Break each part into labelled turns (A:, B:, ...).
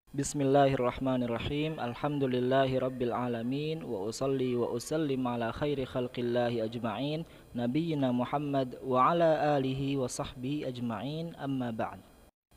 A: Bismillahirrahmanirrahim. Alhamdulillahi rabbil alamin. Wa usalli wa usallim ala khairi khalqillahi ajma'in, nabiyyina Muhammad wa ala alihi wa sahbihi ajma'in, amma ba'd.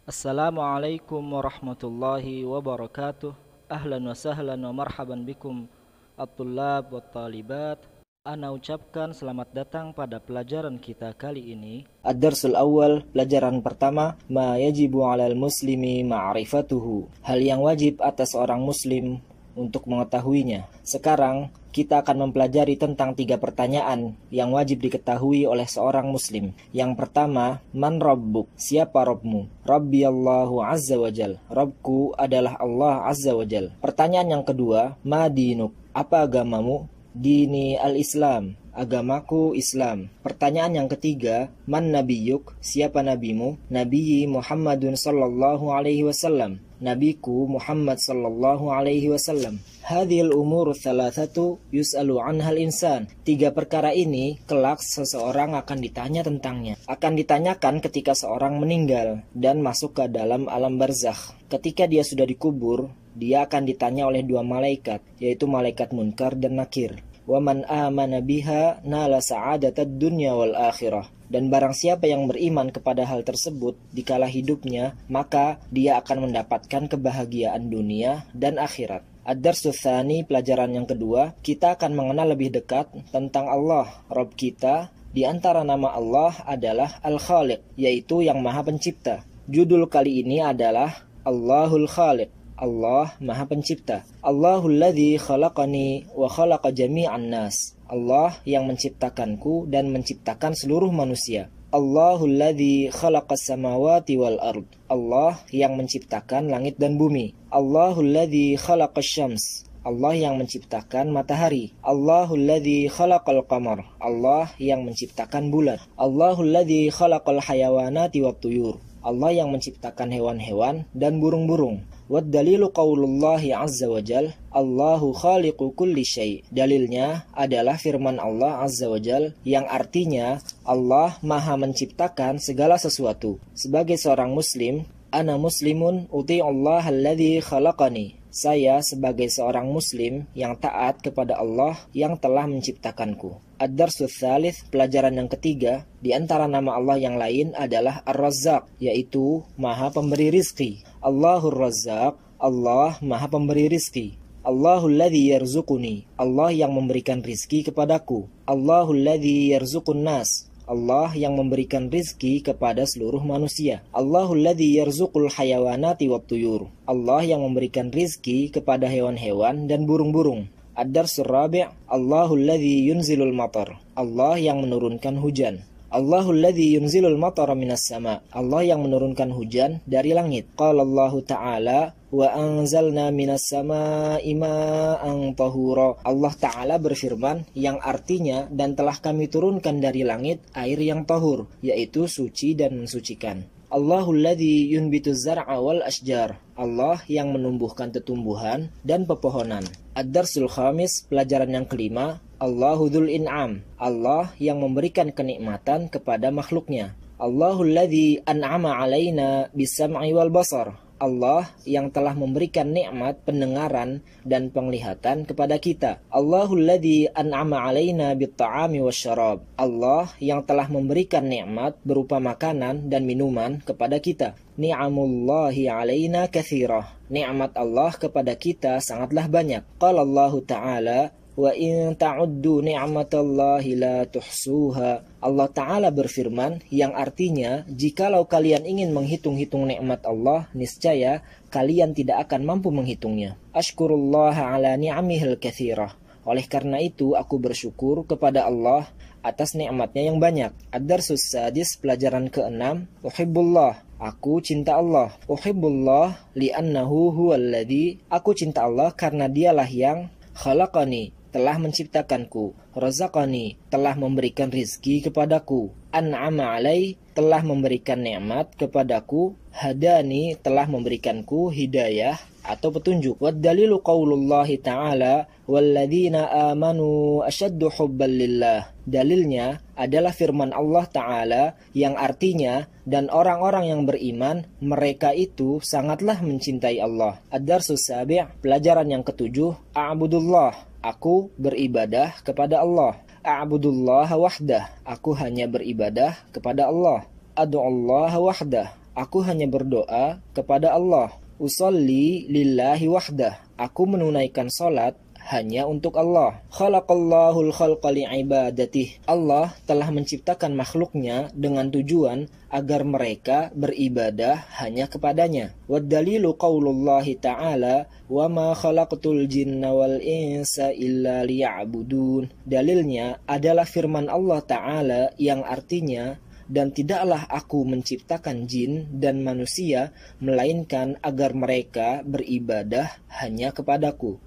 A: Assalamualaikum warahmatullahi wabarakatuh. Ahlan wa sahlan wa marhaban bikum at-tullab wa talibat. Ana ucapkan selamat datang pada pelajaran kita kali ini. Ad-darsul awal, pelajaran pertama, ma yajibu 'alal muslimi ma'rifatuhu. Hal yang wajib atas seorang muslim untuk mengetahuinya. Sekarang kita akan mempelajari tentang 3 pertanyaan yang wajib diketahui oleh seorang muslim. Yang pertama, man rabbuk? Siapa Rabbmu? Rabbi Allahu Azza wa Jal. Rabbku adalah Allah Azza wa Jal. Pertanyaan yang kedua, ma dinuk? Apa agamamu? Dini al-Islam, agamaku Islam. Pertanyaan yang ketiga, man nabiyuk? Siapa nabimu? Nabi Muhammadun sallallahu alaihi wasallam. Nabiku Muhammad sallallahu alaihi wasallam. Hadhil umur thalathatu yus'alu anhal insan. 3 perkara ini kelak seseorang akan ditanya tentangnya. Akan ditanyakan ketika seorang meninggal dan masuk ke dalam alam barzakh. Ketika dia sudah dikubur, dia akan ditanya oleh 2 malaikat, yaitu malaikat Munkar dan Nakir. Wa man amana biha nala sa'adatad dunya wal akhirah. Dan barang siapa yang beriman kepada hal tersebut di kala hidupnya, maka dia akan mendapatkan kebahagiaan dunia dan akhirat. Ad-darsus tsani, pelajaran yang kedua, kita akan mengenal lebih dekat tentang Allah, Rabb kita. Di antara nama Allah adalah Al-Khaliq, yaitu yang Maha Pencipta. Judul kali ini adalah Allahul Khaliq, Allah Maha Pencipta. Allahul ladzi khalaqani wa khalaqa jami'an nas. Allah yang menciptakanku dan menciptakan seluruh manusia. Allahul ladzi khalaqas samawati wal ard. Allah yang menciptakan langit dan bumi. Allahul ladzi khalaqasy syams. Allah yang menciptakan matahari. Allahul ladzi khalaqal qamar. Allah yang menciptakan bulan. Allahul ladzi khalaqal hayawanati wat tuyur. Allah yang menciptakan hewan-hewan dan burung-burung. Wad dalilu qaulullahi azza wa jal, Allahu khaliqu kulli syai'. Dalilnya adalah firman Allah azza wa jal yang artinya Allah Maha menciptakan segala sesuatu. Sebagai seorang muslim, ana muslimun uti'ullah alladzi khalaqani. Saya sebagai seorang muslim yang taat kepada Allah yang telah menciptakanku. Ad-darsus tsalits, pelajaran yang ketiga, di antara nama Allah yang lain adalah Ar-Razzaq, yaitu Maha Pemberi Rizki. Allahur Razzaq, Allah Maha Pemberi Rizki. Allahul ladzi yarzuquni, Allah yang memberikan rizki kepadaku. Allahul ladzi yarzuqun nas, Allah yang memberikan rizki kepada seluruh manusia. Allahul ladzi yarzuqul hayawanati wat tuyur, Allah yang memberikan rizki kepada hewan-hewan dan burung-burung. Ad-darsul rabi', Allahul ladzi yunzilul matar, Allah yang menurunkan hujan. Allahul ladzi yunzilul matara minas sama, Allah yang menurunkan hujan dari langit. Qala Allah Ta'ala, wa anzalna minas sama'i ma'an tahura. Allah Ta'ala berfirman yang artinya dan telah kami turunkan dari langit air yang tahur, yaitu suci dan mensucikan. Allahul ladzi yunbituz zar'a wal asjar, Allah yang menumbuhkan tumbuhan dan pepohonan. Ad-darsul khamis, pelajaran yang kelima, Allahu dzul in'am, Allah yang memberikan kenikmatan kepada makhluknya. Allahul ladzi an'ama 'alaina bis-sam'i wal basar, Allah yang telah memberikan nikmat pendengaran dan penglihatan kepada kita. Allahul ladzi an'ama 'alaina bit-ta'ami wasyarab, Allah yang telah memberikan nikmat berupa makanan dan minuman kepada kita. Ni'amullahi 'alaina katsirah, nikmat Allah kepada kita sangatlah banyak. Qala Allah Ta'ala, wa in ta'uddu ni'matallahi la tuhsuha. Allah Ta'ala berfirman yang artinya jikalau kalian ingin menghitung-hitung nikmat Allah, niscaya kalian tidak akan mampu menghitungnya. Ashkurullaha ala ni'amihil katsirah. Oleh karena itu aku bersyukur kepada Allah atas nikmatnya yang banyak. Ad-darsus sadis, pelajaran ke-6, uhibbullah, aku cinta Allah. Uhibbullah li'annahu huwallazi, aku cinta Allah karena dialah yang khalaqani, telah menciptakanku. Razaqani, telah memberikan rizki kepadaku. An'ama alai, telah memberikan nikmat kepadaku, hadani telah memberikanku hidayah atau petunjuk. Wad dalilu qaulullahi ta'ala walladzina amanu asyaddu hubban lillah. Dalilnya adalah firman Allah Ta'ala yang artinya dan orang-orang yang beriman mereka itu sangatlah mencintai Allah. Ad-Darsus Sabi', pelajaran yang ketujuh, a'budullah, aku beribadah kepada Allah. A'budullah wahdah, aku hanya beribadah kepada Allah. Ad'ullah wahdah, aku hanya berdoa kepada Allah. Usolli lillahi wahdah, aku menunaikan salat hanya untuk Allah. Khalaqallahul khalqa li'ibadatih, Allah telah menciptakan makhluknya dengan tujuan agar mereka beribadah hanya kepadanya. Wad dalilu qaulullahi ta'ala wa ma khalaqtul jinna wal insa illa liya'budun. Dalilnya adalah firman Allah Ta'ala yang artinya, dan tidaklah aku menciptakan jin dan manusia melainkan agar mereka beribadah hanya kepadaku.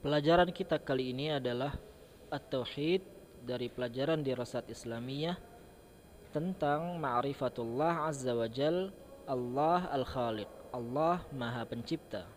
A: Pelajaran kita kali ini adalah At-Tauhid dari pelajaran Dirasat Islamiyah tentang Ma'rifatullah Azza wa Jal, Allah Al-Khaliq, Allah Maha Pencipta.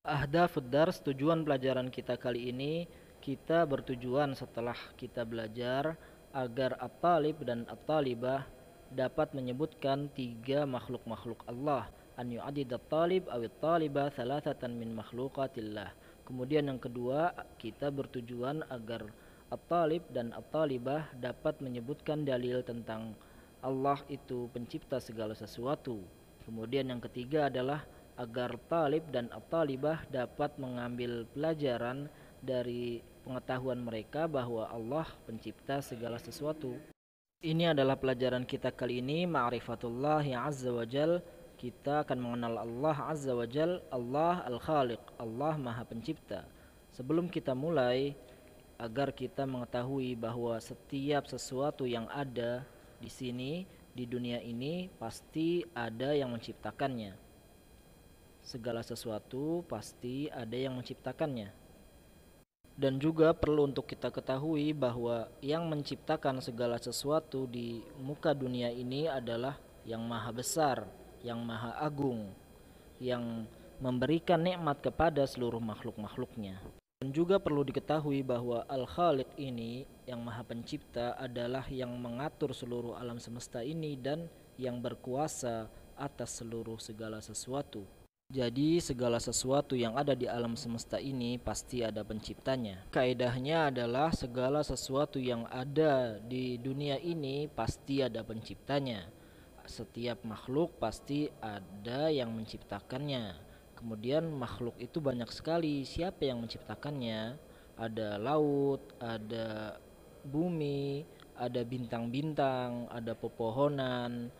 A: Ahdafud Dars, tujuan pelajaran kita kali ini, kita bertujuan setelah kita belajar agar At-Talib dan At-Talibah dapat menyebutkan 3 makhluk-makhluk Allah. An yu'adid At-Talib awit Talibah thalathatan min makhluqatillah. Kemudian yang kedua, kita bertujuan agar At-Talib dan At-Talibah dapat menyebutkan dalil tentang Allah itu pencipta segala sesuatu. Kemudian yang ketiga adalah agar Talib dan At-Talibah dapat mengambil pelajaran dari pengetahuan mereka bahwa Allah pencipta segala sesuatu. Ini adalah pelajaran kita kali ini, Ma'rifatullah Azza wa Jal. Kita akan mengenal Allah Azza wa Jal, Allah Al-Khaliq, Allah Maha Pencipta. Sebelum kita mulai, agar kita mengetahui bahwa setiap sesuatu yang ada di sini, di dunia ini, pasti ada yang menciptakannya. Segala sesuatu pasti ada yang menciptakannya. Dan juga perlu untuk kita ketahui bahwa yang menciptakan segala sesuatu di muka dunia ini adalah yang maha besar, yang maha agung, yang memberikan nikmat kepada seluruh makhluk-makhluknya. Dan juga perlu diketahui bahwa Al-Khaliq ini, yang maha pencipta, adalah yang mengatur seluruh alam semesta ini dan yang berkuasa atas seluruh segala sesuatu. Jadi segala sesuatu yang ada di alam semesta ini pasti ada penciptanya. Kaedahnya adalah segala sesuatu yang ada di dunia ini pasti ada penciptanya. Setiap makhluk pasti ada yang menciptakannya. Kemudian makhluk itu banyak sekali. Siapa yang menciptakannya? Ada laut, ada bumi, ada bintang-bintang, ada pepohonan,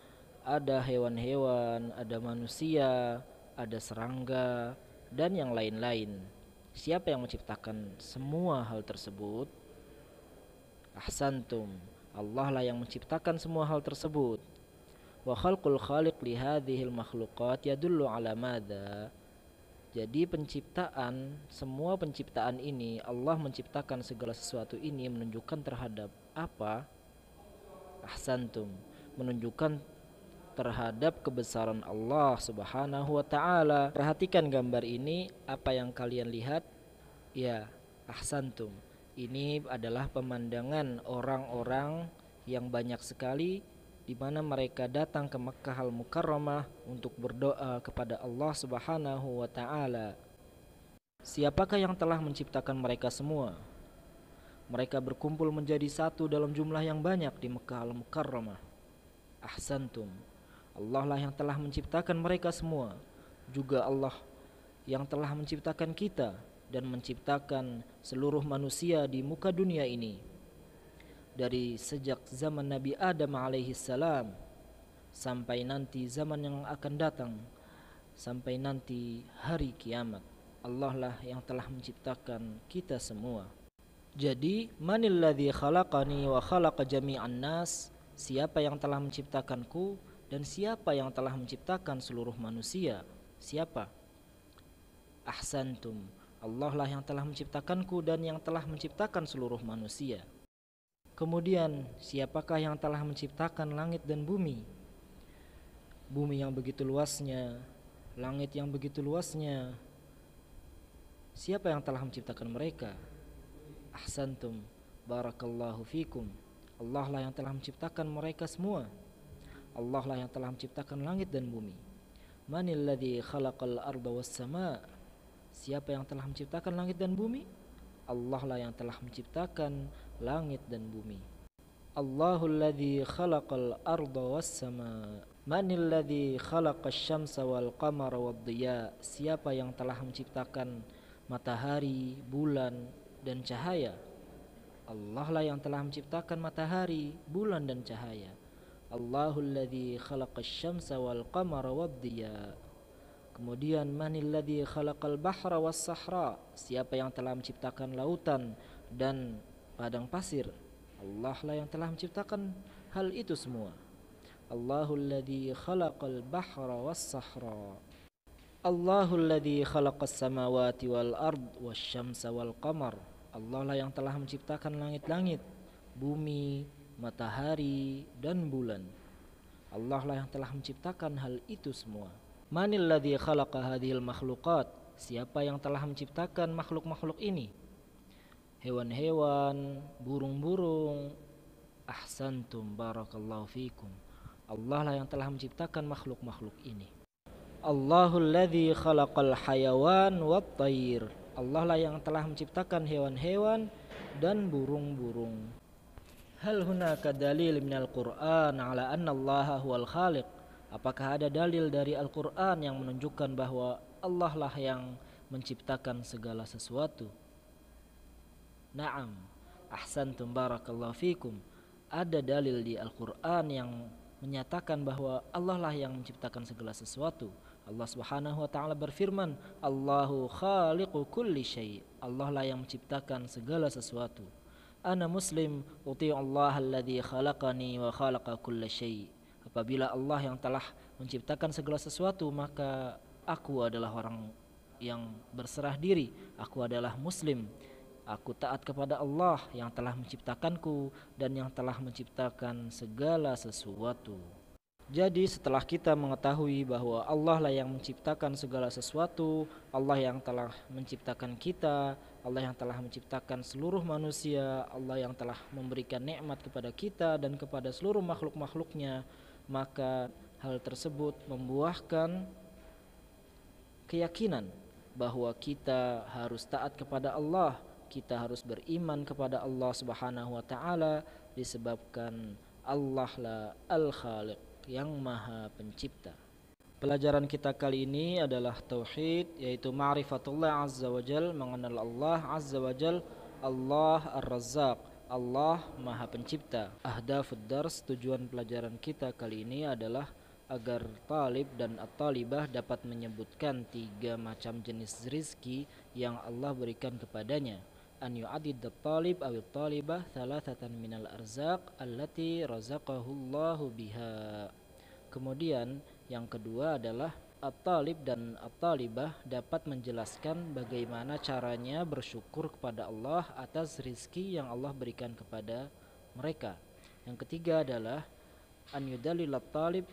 A: ada hewan-hewan, ada manusia, ada serangga, dan yang lain-lain. Siapa yang menciptakan semua hal tersebut? Ahsantum, Allah lah yang menciptakan semua hal tersebut. Wa khalqul khaliq li hadhil makhluqat yadullu ala madza. Jadi penciptaan, semua penciptaan ini, Allah menciptakan segala sesuatu ini menunjukkan terhadap apa? Ahsantum, menunjukkan terhadap kebesaran Allah Subhanahu wa ta'ala. Perhatikan gambar ini, apa yang kalian lihat? Ya, ahsantum. Ini adalah pemandangan orang-orang yang banyak sekali di mana mereka datang ke Makkah Al-Mukarramah untuk berdoa kepada Allah Subhanahu wa ta'ala. Siapakah yang telah menciptakan mereka semua? Mereka berkumpul menjadi satu dalam jumlah yang banyak di Makkah Al-Mukarramah. Ahsantum. Allah lah yang telah menciptakan mereka semua. Juga Allah yang telah menciptakan kita dan menciptakan seluruh manusia di muka dunia ini. Dari sejak zaman Nabi Adam alaihi salam sampai nanti zaman yang akan datang, sampai nanti hari kiamat, Allah lah yang telah menciptakan kita semua. Jadi, manilladzi khalaqani wa khalaqa jami'an nas? Siapa yang telah menciptakanku dan siapa yang telah menciptakan seluruh manusia? Siapa? Ahsantum, Allah lah yang telah menciptakanku dan yang telah menciptakan seluruh manusia. Kemudian, siapakah yang telah menciptakan langit dan bumi? bumi yang begitu luasnya, langit yang begitu luasnya. Siapa yang telah menciptakan mereka? Ahsantum, barakallahu fikum. Allah lah yang telah menciptakan mereka semua. Allah lah yang telah menciptakan langit dan bumi. Manil ladzi khalaqal arda was sama'? Siapa yang telah menciptakan langit dan bumi? Allah lah yang telah menciptakan langit dan bumi. Allahul ladzi khalaqal arda was sama'. Manil ladzi khalaqasy syamsa wal qamara wad diya? Siapa yang telah menciptakan matahari, bulan dan cahaya? Allah lah yang telah menciptakan matahari, bulan dan cahaya. Allahul ladzi khalaqasy syamsa wal qamara wad diya. Kemudian manil ladzi khalaqal bahra was sahra? Siapa yang telah menciptakan lautan dan padang pasir? Allah lah yang telah menciptakan hal itu semua. Allahul ladzi khalaqal bahra was sahra. Allahul ladzi khalaqas samawati wal ard wasyamsa wal qamar. Allah lah yang telah menciptakan langit-langit, bumi, matahari dan bulan. Allah lah yang telah menciptakan hal itu semua. Manil ladzi khalaqa hadhil makhluqat? Siapa yang telah menciptakan makhluk-makhluk ini? Hewan-hewan, burung-burung. Ahsantum, barakallahu fikum. Allah lah yang telah menciptakan makhluk-makhluk ini. Allahul ladzi khalaqal hayawan wat tayr. Allah lah yang telah menciptakan hewan-hewan dan burung-burung. Hal hunaka dalil minal Qur'an ala anna Allah huwal khaliq? Apakah ada dalil dari Al-Qur'an yang menunjukkan bahwa Allah lah yang menciptakan segala sesuatu? Naam, ahsantum, barakallahu fikum. Ada dalil di Al-Qur'an yang menyatakan bahwa Allah lah yang menciptakan segala sesuatu. Allah Subhanahu wa taala berfirman, Allahu khaliqu kulli syai'. Allah lah yang menciptakan segala sesuatu. Ana muslim uti'u Allah alladzi khalaqani wa khalaqa kulla syai'. Apabila Allah yang telah menciptakan segala sesuatu, maka aku adalah orang yang berserah diri. Aku adalah muslim. Aku taat kepada Allah yang telah menciptakanku dan yang telah menciptakan segala sesuatu. Jadi setelah kita mengetahui bahwa Allah lah yang menciptakan segala sesuatu, Allah yang telah menciptakan kita, Allah yang telah menciptakan seluruh manusia, Allah yang telah memberikan nikmat kepada kita dan kepada seluruh makhluk-makhluknya, maka hal tersebut membuahkan keyakinan bahwa kita harus taat kepada Allah, kita harus beriman kepada Allah Subhanahu wa taala disebabkan Allah lah Al-Khaliq, yang Maha Pencipta. Pelajaran kita kali ini adalah tauhid, yaitu ma'rifatullah azza wajal, mengenal Allah azza wajal. Allah Ar-Razzaq, Allah Maha Pencipta. Ahdafud dars, tujuan pelajaran kita kali ini adalah agar talib dan at-talibah dapat menyebutkan 3 macam jenis rizki yang Allah berikan kepadanya. An yu'adid at-talib aw at-talibah thalathatan minal arzaq allati razaqahullahu biha. Kemudian yang kedua adalah at-talib dan at-talibah dapat menjelaskan bagaimana caranya bersyukur kepada Allah atas rizki yang Allah berikan kepada mereka. Yang ketiga adalah an yudallil at-talib,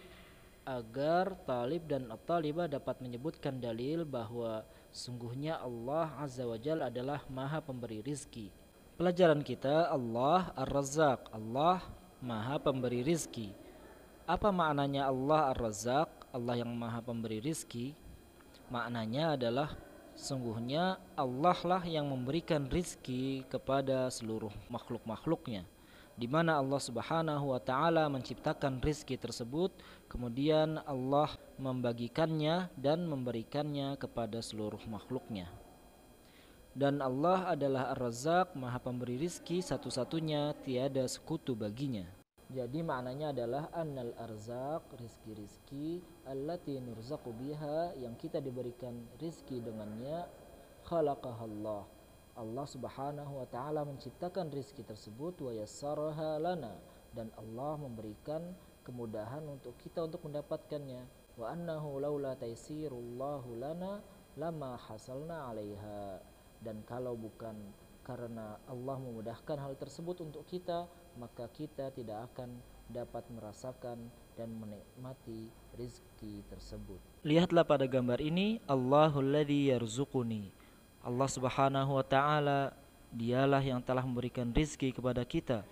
A: agar talib dan at-talibah dapat menyebutkan dalil bahwa sungguhnya Allah Azza wa Jalla adalah Maha Pemberi rizki. Pelajaran kita, Allah Ar-Razzaq, Allah Maha Pemberi rizki. Apa maknanya Allah Ar-Razzaq, Allah yang Maha Pemberi rizki? Maknanya adalah sungguhnya Allah lah yang memberikan rizki kepada seluruh makhluk-makhluknya, di mana Allah Subhanahu wa taala menciptakan rizki tersebut, kemudian Allah membagikannya dan memberikannya kepada seluruh makhluknya. Dan Allah adalah Ar-Razzaq, Maha Pemberi rizki satu-satunya, tiada sekutu baginya. Jadi maknanya adalah annal arzaq, rizki-rizki, allati nurzaqu biha, yang kita diberikan rizki dengannya, khalaqahallah, Allah Subhanahu wa taala menciptakan rizki tersebut, wa yassaraha lana, dan Allah memberikan kemudahan untuk kita untuk mendapatkannya, wa annahu laula taysirullahu lana lama hasalna 'alaiha, dan kalau bukan karena Allah memudahkan hal tersebut untuk kita, maka kita tidak akan dapat merasakan dan menikmati rizki tersebut. Lihatlah pada gambar ini, Allahul ladzi yarzuquni. Allah Subhanahu wa taala dialah yang telah memberikan rizki kepada kita,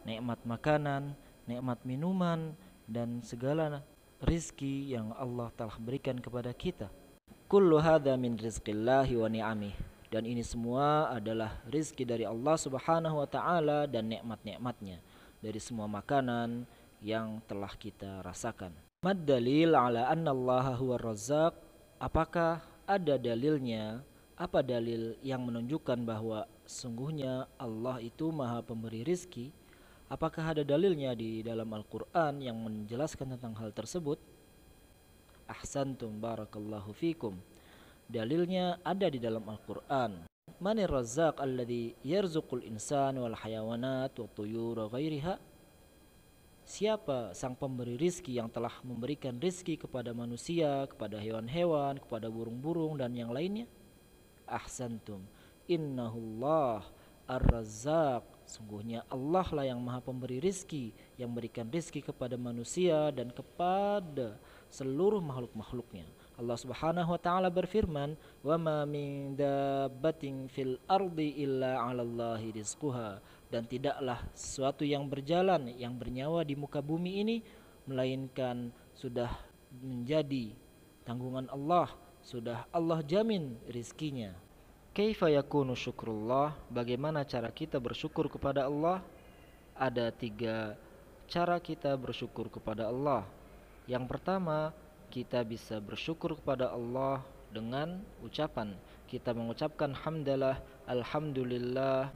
A: nikmat makanan, nikmat minuman, dan segala rizki yang Allah telah berikan kepada kita. Kullu hadza min rizqillahi wa ni'amih. Dan ini semua adalah rizki dari Allah Subhanahu wa taala dan nikmat-nikmatnya dari semua makanan yang telah kita rasakan. Mad dalil ala anna Allah huwa razzaq? Apakah ada dalilnya? Apa dalil yang menunjukkan bahwa sungguhnya Allah itu Maha Pemberi rizki? Apakah ada dalilnya di dalam Al-Quran yang menjelaskan tentang hal tersebut? Ahsantum, barakallahu fikum. Dalilnya ada di dalam Al-Quran. Manir razzaq alladhi yarzuqul insan wal hayawanat wa tuyur wa ghairiha? Siapa sang pemberi rizki yang telah memberikan rizki kepada manusia, kepada hewan-hewan, kepada burung-burung dan yang lainnya? Ahsantum, innahullah ar-razzaq. Sungguhnya Allah lah yang Maha Pemberi rizki, yang memberikan rizki kepada manusia dan kepada seluruh makhluk-makhluknya. Allah Subhanahu wa taala berfirman, "Wa ma min dabbatin fil ardi illa 'alallahi rizquha." Dan tidaklah sesuatu yang berjalan, yang bernyawa di muka bumi ini melainkan sudah menjadi tanggungan Allah, sudah Allah jamin rizkinya. Kaifa yakunu syukrullah? Bagaimana cara kita bersyukur kepada Allah? Ada 3 cara kita bersyukur kepada Allah. Yang pertama, kita bisa bersyukur kepada Allah dengan ucapan. Kita mengucapkan hamdalah, alhamdulillah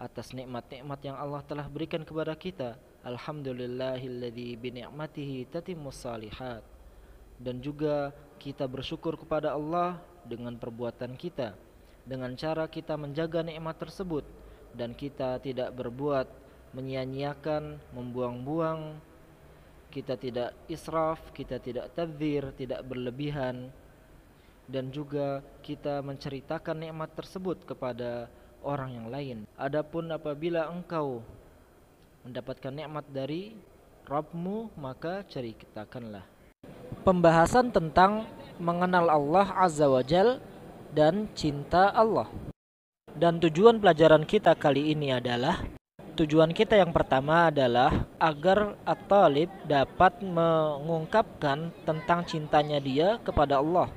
A: atas nikmat-nikmat yang Allah telah berikan kepada kita. Alhamdulillahilladzi bi ni'matihi tatimmus shalihat. Dan juga kita bersyukur kepada Allah dengan perbuatan kita, dengan cara kita menjaga nikmat tersebut dan kita tidak berbuat menyia-nyiakan, membuang-buang. Kita tidak israf, kita tidak tabdzir, tidak berlebihan. Dan juga kita menceritakan nikmat tersebut kepada orang yang lain. Adapun apabila engkau mendapatkan nikmat dari Rabbmu, maka ceritakanlah. Pembahasan tentang mengenal Allah Azza wa Jal dan cinta Allah. Dan tujuan pelajaran kita kali ini adalah, tujuan kita yang pertama adalah agar at-talib dapat mengungkapkan tentang cintanya dia kepada Allah.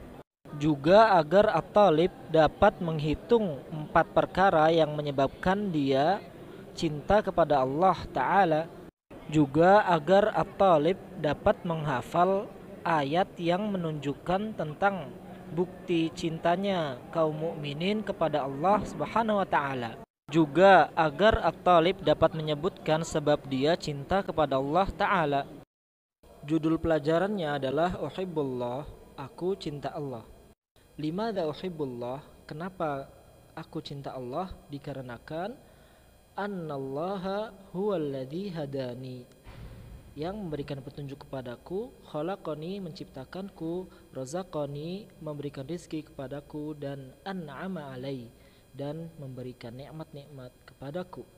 A: Juga agar at-talib dapat menghitung 4 perkara yang menyebabkan dia cinta kepada Allah Ta'ala. Juga agar at-talib dapat menghafal ayat yang menunjukkan tentang bukti cintanya kaum mukminin kepada Allah Subhanahu wa taala. Juga agar at-talib dapat menyebutkan sebab dia cinta kepada Allah Ta'ala. Judul pelajarannya adalah Uhibbullah, aku cinta Allah. Limadha uhibbullah? Kenapa aku cinta Allah? Dikarenakan annallaha huwallazi hadani, yang memberikan petunjuk kepadaku, khalaqani, menciptakanku, razaqani, memberikan rizki kepadaku, dan an'ama alai, dan memberikan nikmat-nikmat kepadaku.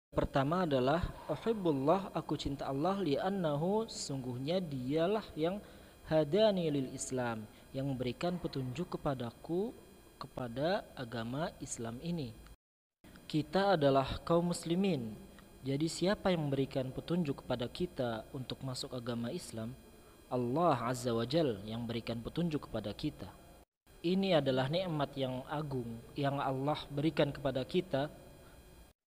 A: Pertama adalah uhibbullah, aku cinta Allah, li'annahu, sungguhnya dialah yang hadani lil Islam, yang memberikan petunjuk kepadaku kepada agama Islam ini. Kita adalah kaum muslimin. Jadi siapa yang memberikan petunjuk kepada kita untuk masuk agama Islam? Allah Azza wa Jal yang memberikan petunjuk kepada kita. Ini adalah nikmat yang agung yang Allah berikan kepada kita.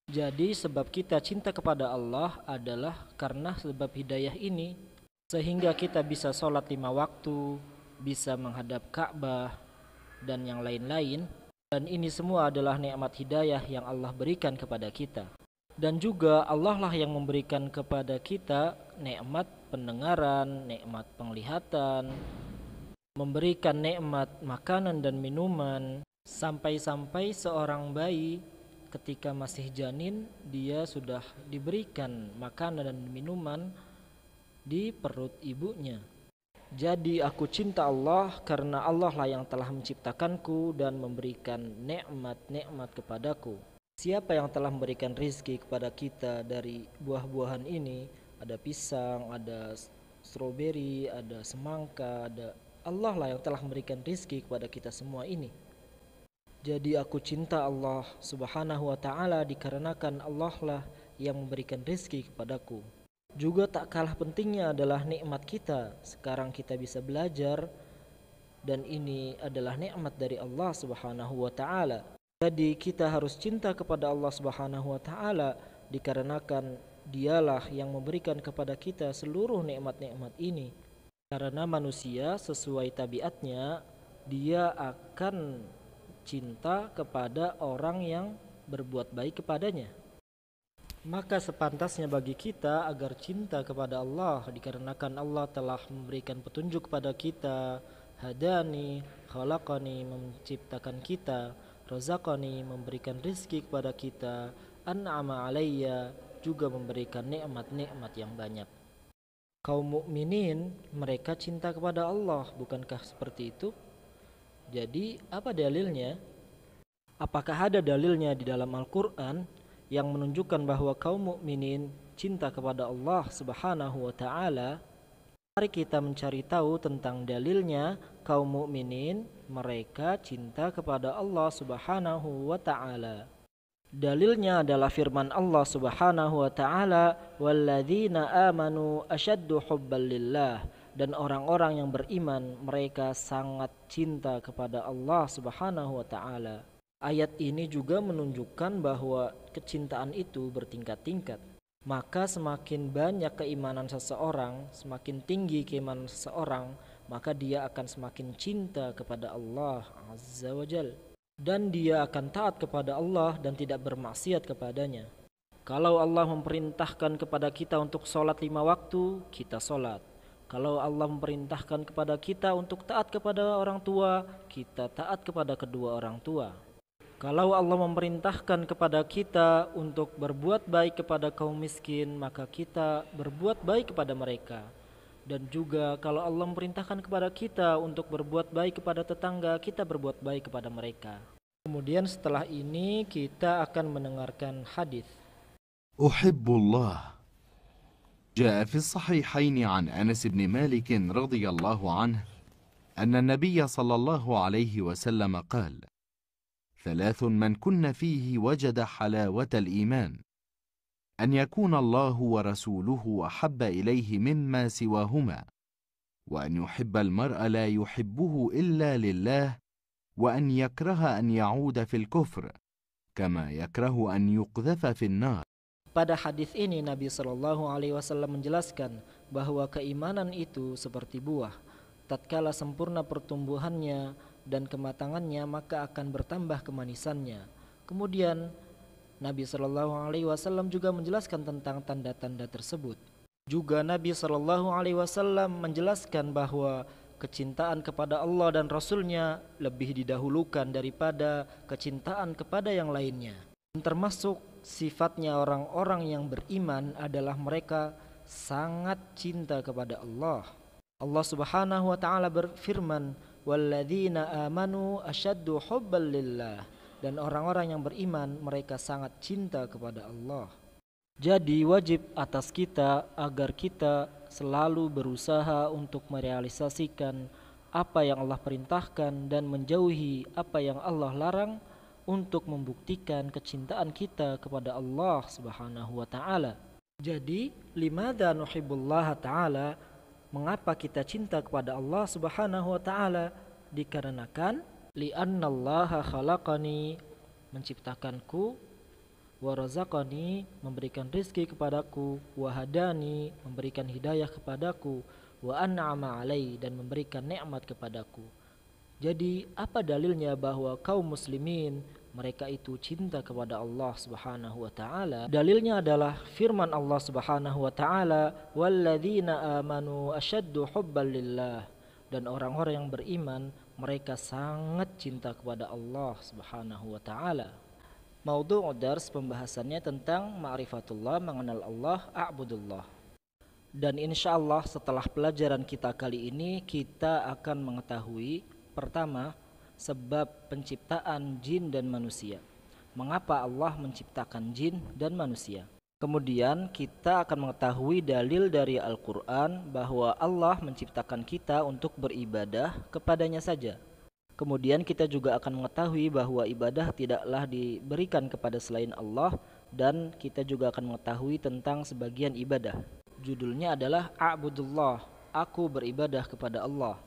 A: Jadi sebab kita cinta kepada Allah adalah karena sebab hidayah ini, sehingga kita bisa sholat 5 waktu, bisa menghadap Ka'bah dan yang lain-lain. Dan ini semua adalah nikmat hidayah yang Allah berikan kepada kita. Dan juga Allah lah yang memberikan kepada kita nikmat pendengaran, nikmat penglihatan, memberikan nikmat makanan dan minuman. Sampai-sampai seorang bayi ketika masih janin, dia sudah diberikan makanan dan minuman di perut ibunya. Jadi aku cinta Allah karena Allah lah yang telah menciptakanku dan memberikan nikmat-nikmat kepadaku. Siapa yang telah memberikan rizki kepada kita dari buah-buahan ini? Ada pisang, ada stroberi, ada semangka, ada Allah lah yang telah memberikan rizki kepada kita semua ini. Jadi aku cinta Allah subhanahu wa ta'ala dikarenakan Allah lah yang memberikan rizki kepadaku. Juga tak kalah pentingnya adalah nikmat kita. Sekarang kita bisa belajar dan ini adalah nikmat dari Allah subhanahu wa ta'ala. Jadi kita harus cinta kepada Allah subhanahu wa ta'ala dikarenakan dialah yang memberikan kepada kita seluruh nikmat-nikmat ini. Karena manusia sesuai tabiatnya dia akan cinta kepada orang yang berbuat baik kepadanya. Maka sepantasnya bagi kita agar cinta kepada Allah dikarenakan Allah telah memberikan petunjuk kepada kita, hadani, khalaqani menciptakan kita, razaqani memberikan rizki kepada kita, an'ama alayya juga memberikan nikmat-nikmat yang banyak. Kaum mukminin mereka cinta kepada Allah, bukankah seperti itu? Jadi apa dalilnya? Apakah ada dalilnya di dalam Al-Quran yang menunjukkan bahwa kaum mukminin cinta kepada Allah subhanahu wa ta'ala? Mari kita mencari tahu tentang dalilnya. Kaum mukminin mereka cinta kepada Allah subhanahu wa ta'ala. Dalilnya adalah firman Allah subhanahu wa ta'ala, walladzina amanu asyaddu hubban lillah. Dan orang-orang yang beriman mereka sangat cinta kepada Allah subhanahu wa ta'ala. Ayat ini juga menunjukkan bahwa kecintaan itu bertingkat-tingkat. Maka semakin banyak keimanan seseorang, semakin tinggi keimanan seseorang, maka dia akan semakin cinta kepada Allah azza wa jal. Dan dia akan taat kepada Allah dan tidak bermaksiat kepadanya. Kalau Allah memerintahkan kepada kita untuk sholat 5 waktu, kita sholat. Kalau Allah memerintahkan kepada kita untuk taat kepada orang tua, kita taat kepada kedua orang tua. Kalau Allah memerintahkan kepada kita untuk berbuat baik kepada kaum miskin, maka kita berbuat baik kepada mereka. Dan juga kalau Allah memerintahkan kepada kita untuk berbuat baik kepada tetangga, kita berbuat baik kepada mereka. Kemudian setelah ini kita akan mendengarkan hadis.
B: Uhibbullah. جاء في الصحيحين عن أنس بن مالك رضي الله عنه أن النبي صلى الله عليه وسلم قال: 3 من كن فيه وجد حلاوة الإيمان: أن يكون الله ورسوله أحب إليه مما سواهما، وأن يحب المرء لا يحبه إلا لله، وأن يكره أن يعود في الكفر كما يكره أن يقذف في النار.
A: Pada hadis ini Nabi SAW menjelaskan bahwa keimanan itu seperti buah. Tatkala sempurna pertumbuhannya dan kematangannya, maka akan bertambah kemanisannya. Kemudian Nabi SAW juga menjelaskan tentang tanda-tanda tersebut. Juga Nabi SAW menjelaskan bahwa kecintaan kepada Allah dan Rasulnya lebih didahulukan daripada kecintaan kepada yang lainnya. Termasuk sifatnya orang-orang yang beriman adalah mereka sangat cinta kepada Allah. Allah subhanahu wa ta'ala berfirman, walladzina amanu asyaddu hubban lillah. Dan orang-orang yang beriman mereka sangat cinta kepada Allah. Jadi wajib atas kita agar kita selalu berusaha untuk merealisasikan apa yang Allah perintahkan dan menjauhi apa yang Allah larang, untuk membuktikan kecintaan kita kepada Allah subhanahu wa ta'ala. Jadi, limadha nuhibbullah ta'ala, mengapa kita cinta kepada Allah subhanahu wa ta'ala? Dikarenakan li'annallaha khalaqani, menciptakanku, wa razaqani, memberikan rizki kepadaku, wa hadani, memberikan hidayah kepadaku, wa an'ama alai, dan memberikan nikmat kepadaku. Jadi apa dalilnya bahwa kaum muslimin mereka itu cinta kepada Allah subhanahu wa ta'ala? Dalilnya adalah firman Allah subhanahu wa ta'ala, walladzina amanu asyaddu hubban lillah. Dan orang-orang yang beriman mereka sangat cinta kepada Allah subhanahu wa ta'ala. Maudhu' dars pembahasannya tentang ma'rifatullah, mengenal Allah, a'budullah. Dan insyaallah setelah pelajaran kita kali ini kita akan mengetahui pertama, sebab penciptaan jin dan manusia. mengapa Allah menciptakan jin dan manusia. Kemudian kita akan mengetahui dalil dari Al-Quran bahwa Allah menciptakan kita untuk beribadah kepadanya saja. Kemudian kita juga akan mengetahui bahwa ibadah tidaklah diberikan kepada selain Allah, dan kita juga akan mengetahui tentang sebagian ibadah. Judulnya adalah A'budullah, aku beribadah kepada Allah.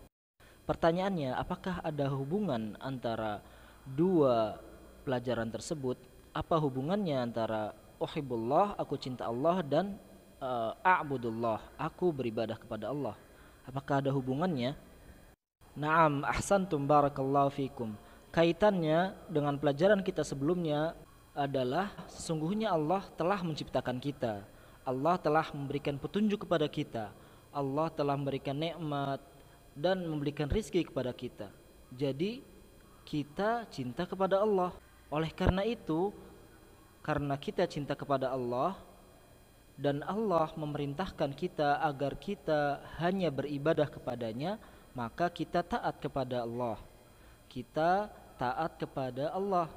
A: Pertanyaannya, apakah ada hubungan antara dua pelajaran tersebut? Apa hubungannya antara Uhibbullah, aku cinta Allah, dan A'budullah, aku beribadah kepada Allah? Apakah ada hubungannya? Naam, ahsantum, barakallahu fikum. Kaitannya dengan pelajaran kita sebelumnya adalah sesungguhnya Allah telah menciptakan kita. Allah telah memberikan petunjuk kepada kita. Allah telah memberikan nikmat dan memberikan rizki kepada kita. Jadi kita cinta kepada Allah. Oleh karena itu, karena kita cinta kepada Allah dan Allah memerintahkan kita agar kita hanya beribadah kepadanya, maka kita taat kepada Allah. Kita taat kepada Allah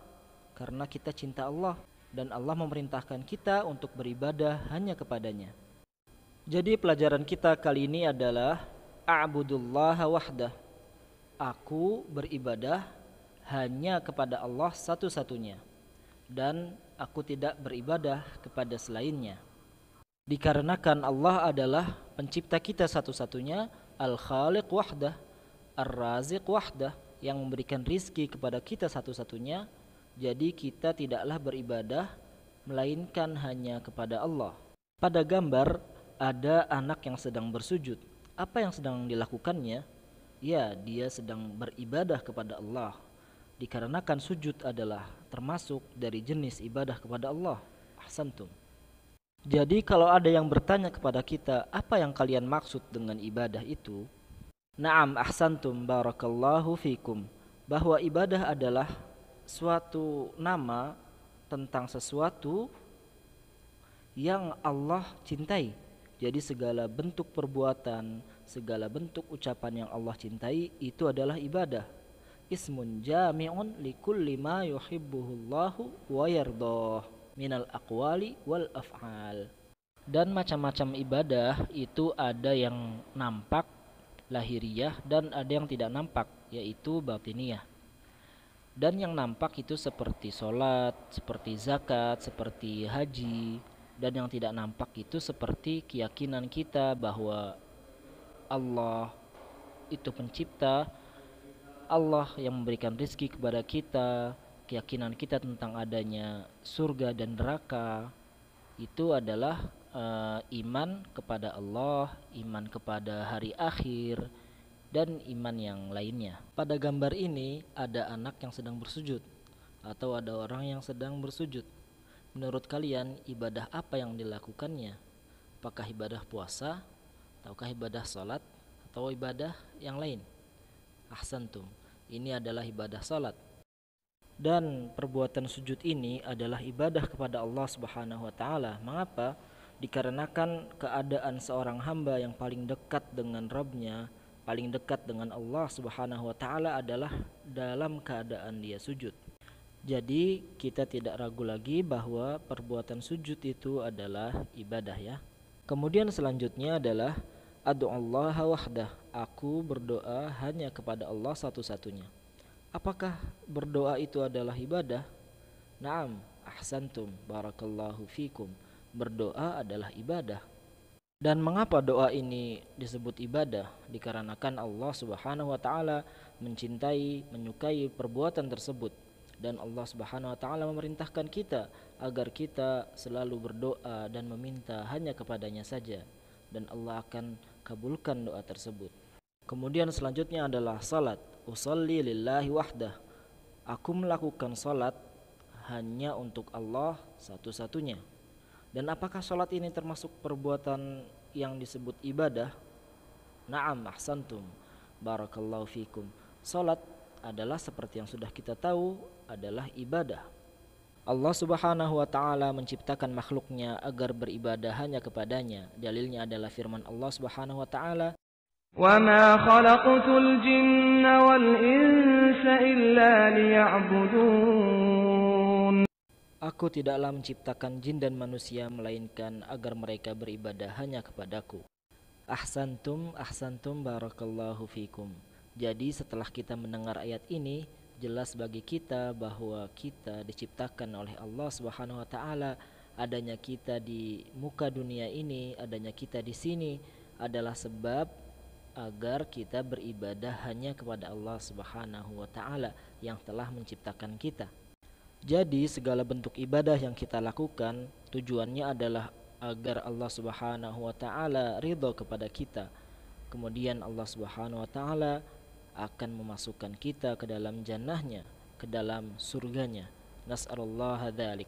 A: karena kita cinta Allah, dan Allah memerintahkan kita untuk beribadah hanya kepadanya. Jadi pelajaran kita kali ini adalah A'budullah wahdah, aku beribadah hanya kepada Allah satu-satunya, dan aku tidak beribadah kepada selainnya. Dikarenakan Allah adalah pencipta kita satu-satunya, Al-Khaliq wahdah, Ar-Raziq wahdah, yang memberikan rizki kepada kita satu-satunya. Jadi kita tidaklah beribadah melainkan hanya kepada Allah. Pada gambar ada anak yang sedang bersujud. Apa yang sedang dilakukannya? Ya, dia sedang beribadah kepada Allah. Dikarenakan sujud adalah termasuk dari jenis ibadah kepada Allah. Ahsantum. Jadi kalau ada yang bertanya kepada kita, apa yang kalian maksud dengan ibadah itu? Naam, ahsantum, barakallahu fikum. Bahwa ibadah adalah suatu nama tentang sesuatu yang Allah cintai. Jadi segala bentuk perbuatan, segala bentuk ucapan yang Allah cintai itu adalah ibadah. Ismun jami'un likulli ma yuhibbuhullahu wa yardah minal aqwali wal af'al. Dan macam-macam ibadah itu ada yang nampak lahiriah dan ada yang tidak nampak, yaitu batiniyah. Dan yang nampak itu seperti sholat, seperti zakat, seperti haji. Dan yang tidak nampak itu seperti keyakinan kita bahwa Allah itu pencipta, Allah yang memberikan rezeki kepada kita, keyakinan kita tentang adanya surga dan neraka. Itu adalah iman kepada Allah, iman kepada hari akhir, dan iman yang lainnya. Pada gambar ini ada anak yang sedang bersujud, atau ada orang yang sedang bersujud. Menurut kalian, ibadah apa yang dilakukannya? Apakah ibadah puasa, ataukah ibadah salat, atau ibadah yang lain? Ahsantum, ini adalah ibadah salat. Dan perbuatan sujud ini adalah ibadah kepada Allah Subhanahu wa taala. Mengapa? Dikarenakan keadaan seorang hamba yang paling dekat dengan Rabb-nya, paling dekat dengan Allah Subhanahu wa taala adalah dalam keadaan dia sujud. Jadi kita tidak ragu lagi bahwa perbuatan sujud itu adalah ibadah, ya. Kemudian selanjutnya adalah Ad'ullaha wahdah, aku berdoa hanya kepada Allah satu-satunya. Apakah berdoa itu adalah ibadah? Naam, ahsantum, barakallahu fikum. Berdoa adalah ibadah. Dan mengapa doa ini disebut ibadah? Dikarenakan Allah Subhanahu wa taala mencintai, menyukai perbuatan tersebut. Dan Allah Subhanahu wa taala memerintahkan kita agar kita selalu berdoa dan meminta hanya kepadanya saja, dan Allah akan kabulkan doa tersebut. Kemudian selanjutnya adalah salat. Usalli lillahi wahdah, aku melakukan salat hanya untuk Allah satu-satunya. Dan apakah salat ini termasuk perbuatan yang disebut ibadah? Naam, ahsantum, barakallahu fikum. Salat adalah seperti yang sudah kita tahu adalah ibadah. Allah Subhanahu wa taala menciptakan makhluknya agar beribadah hanya kepadanya. Dalilnya adalah firman Allah Subhanahu wa taala,
C: وَمَا خَلَقْتُ الْجِنَّ وَالْإِنسَ إِلَّا لِيَعْبُدُونِ.
A: Aku tidaklah menciptakan jin dan manusia melainkan agar mereka beribadah hanya kepadaku. Ahsantum, ahsantum, barakallahu fikum. Jadi setelah kita mendengar ayat ini, jelas bagi kita bahwa kita diciptakan oleh Allah Subhanahu wa taala. Adanya kita di muka dunia ini, adanya kita di sini adalah sebab agar kita beribadah hanya kepada Allah Subhanahu wa taala yang telah menciptakan kita. Jadi segala bentuk ibadah yang kita lakukan tujuannya adalah agar Allah Subhanahu wa taala ridha kepada kita. Kemudian Allah Subhanahu wa taala akan memasukkan kita ke dalam jannahnya, ke dalam surganya. Nas'alullaha dzalik.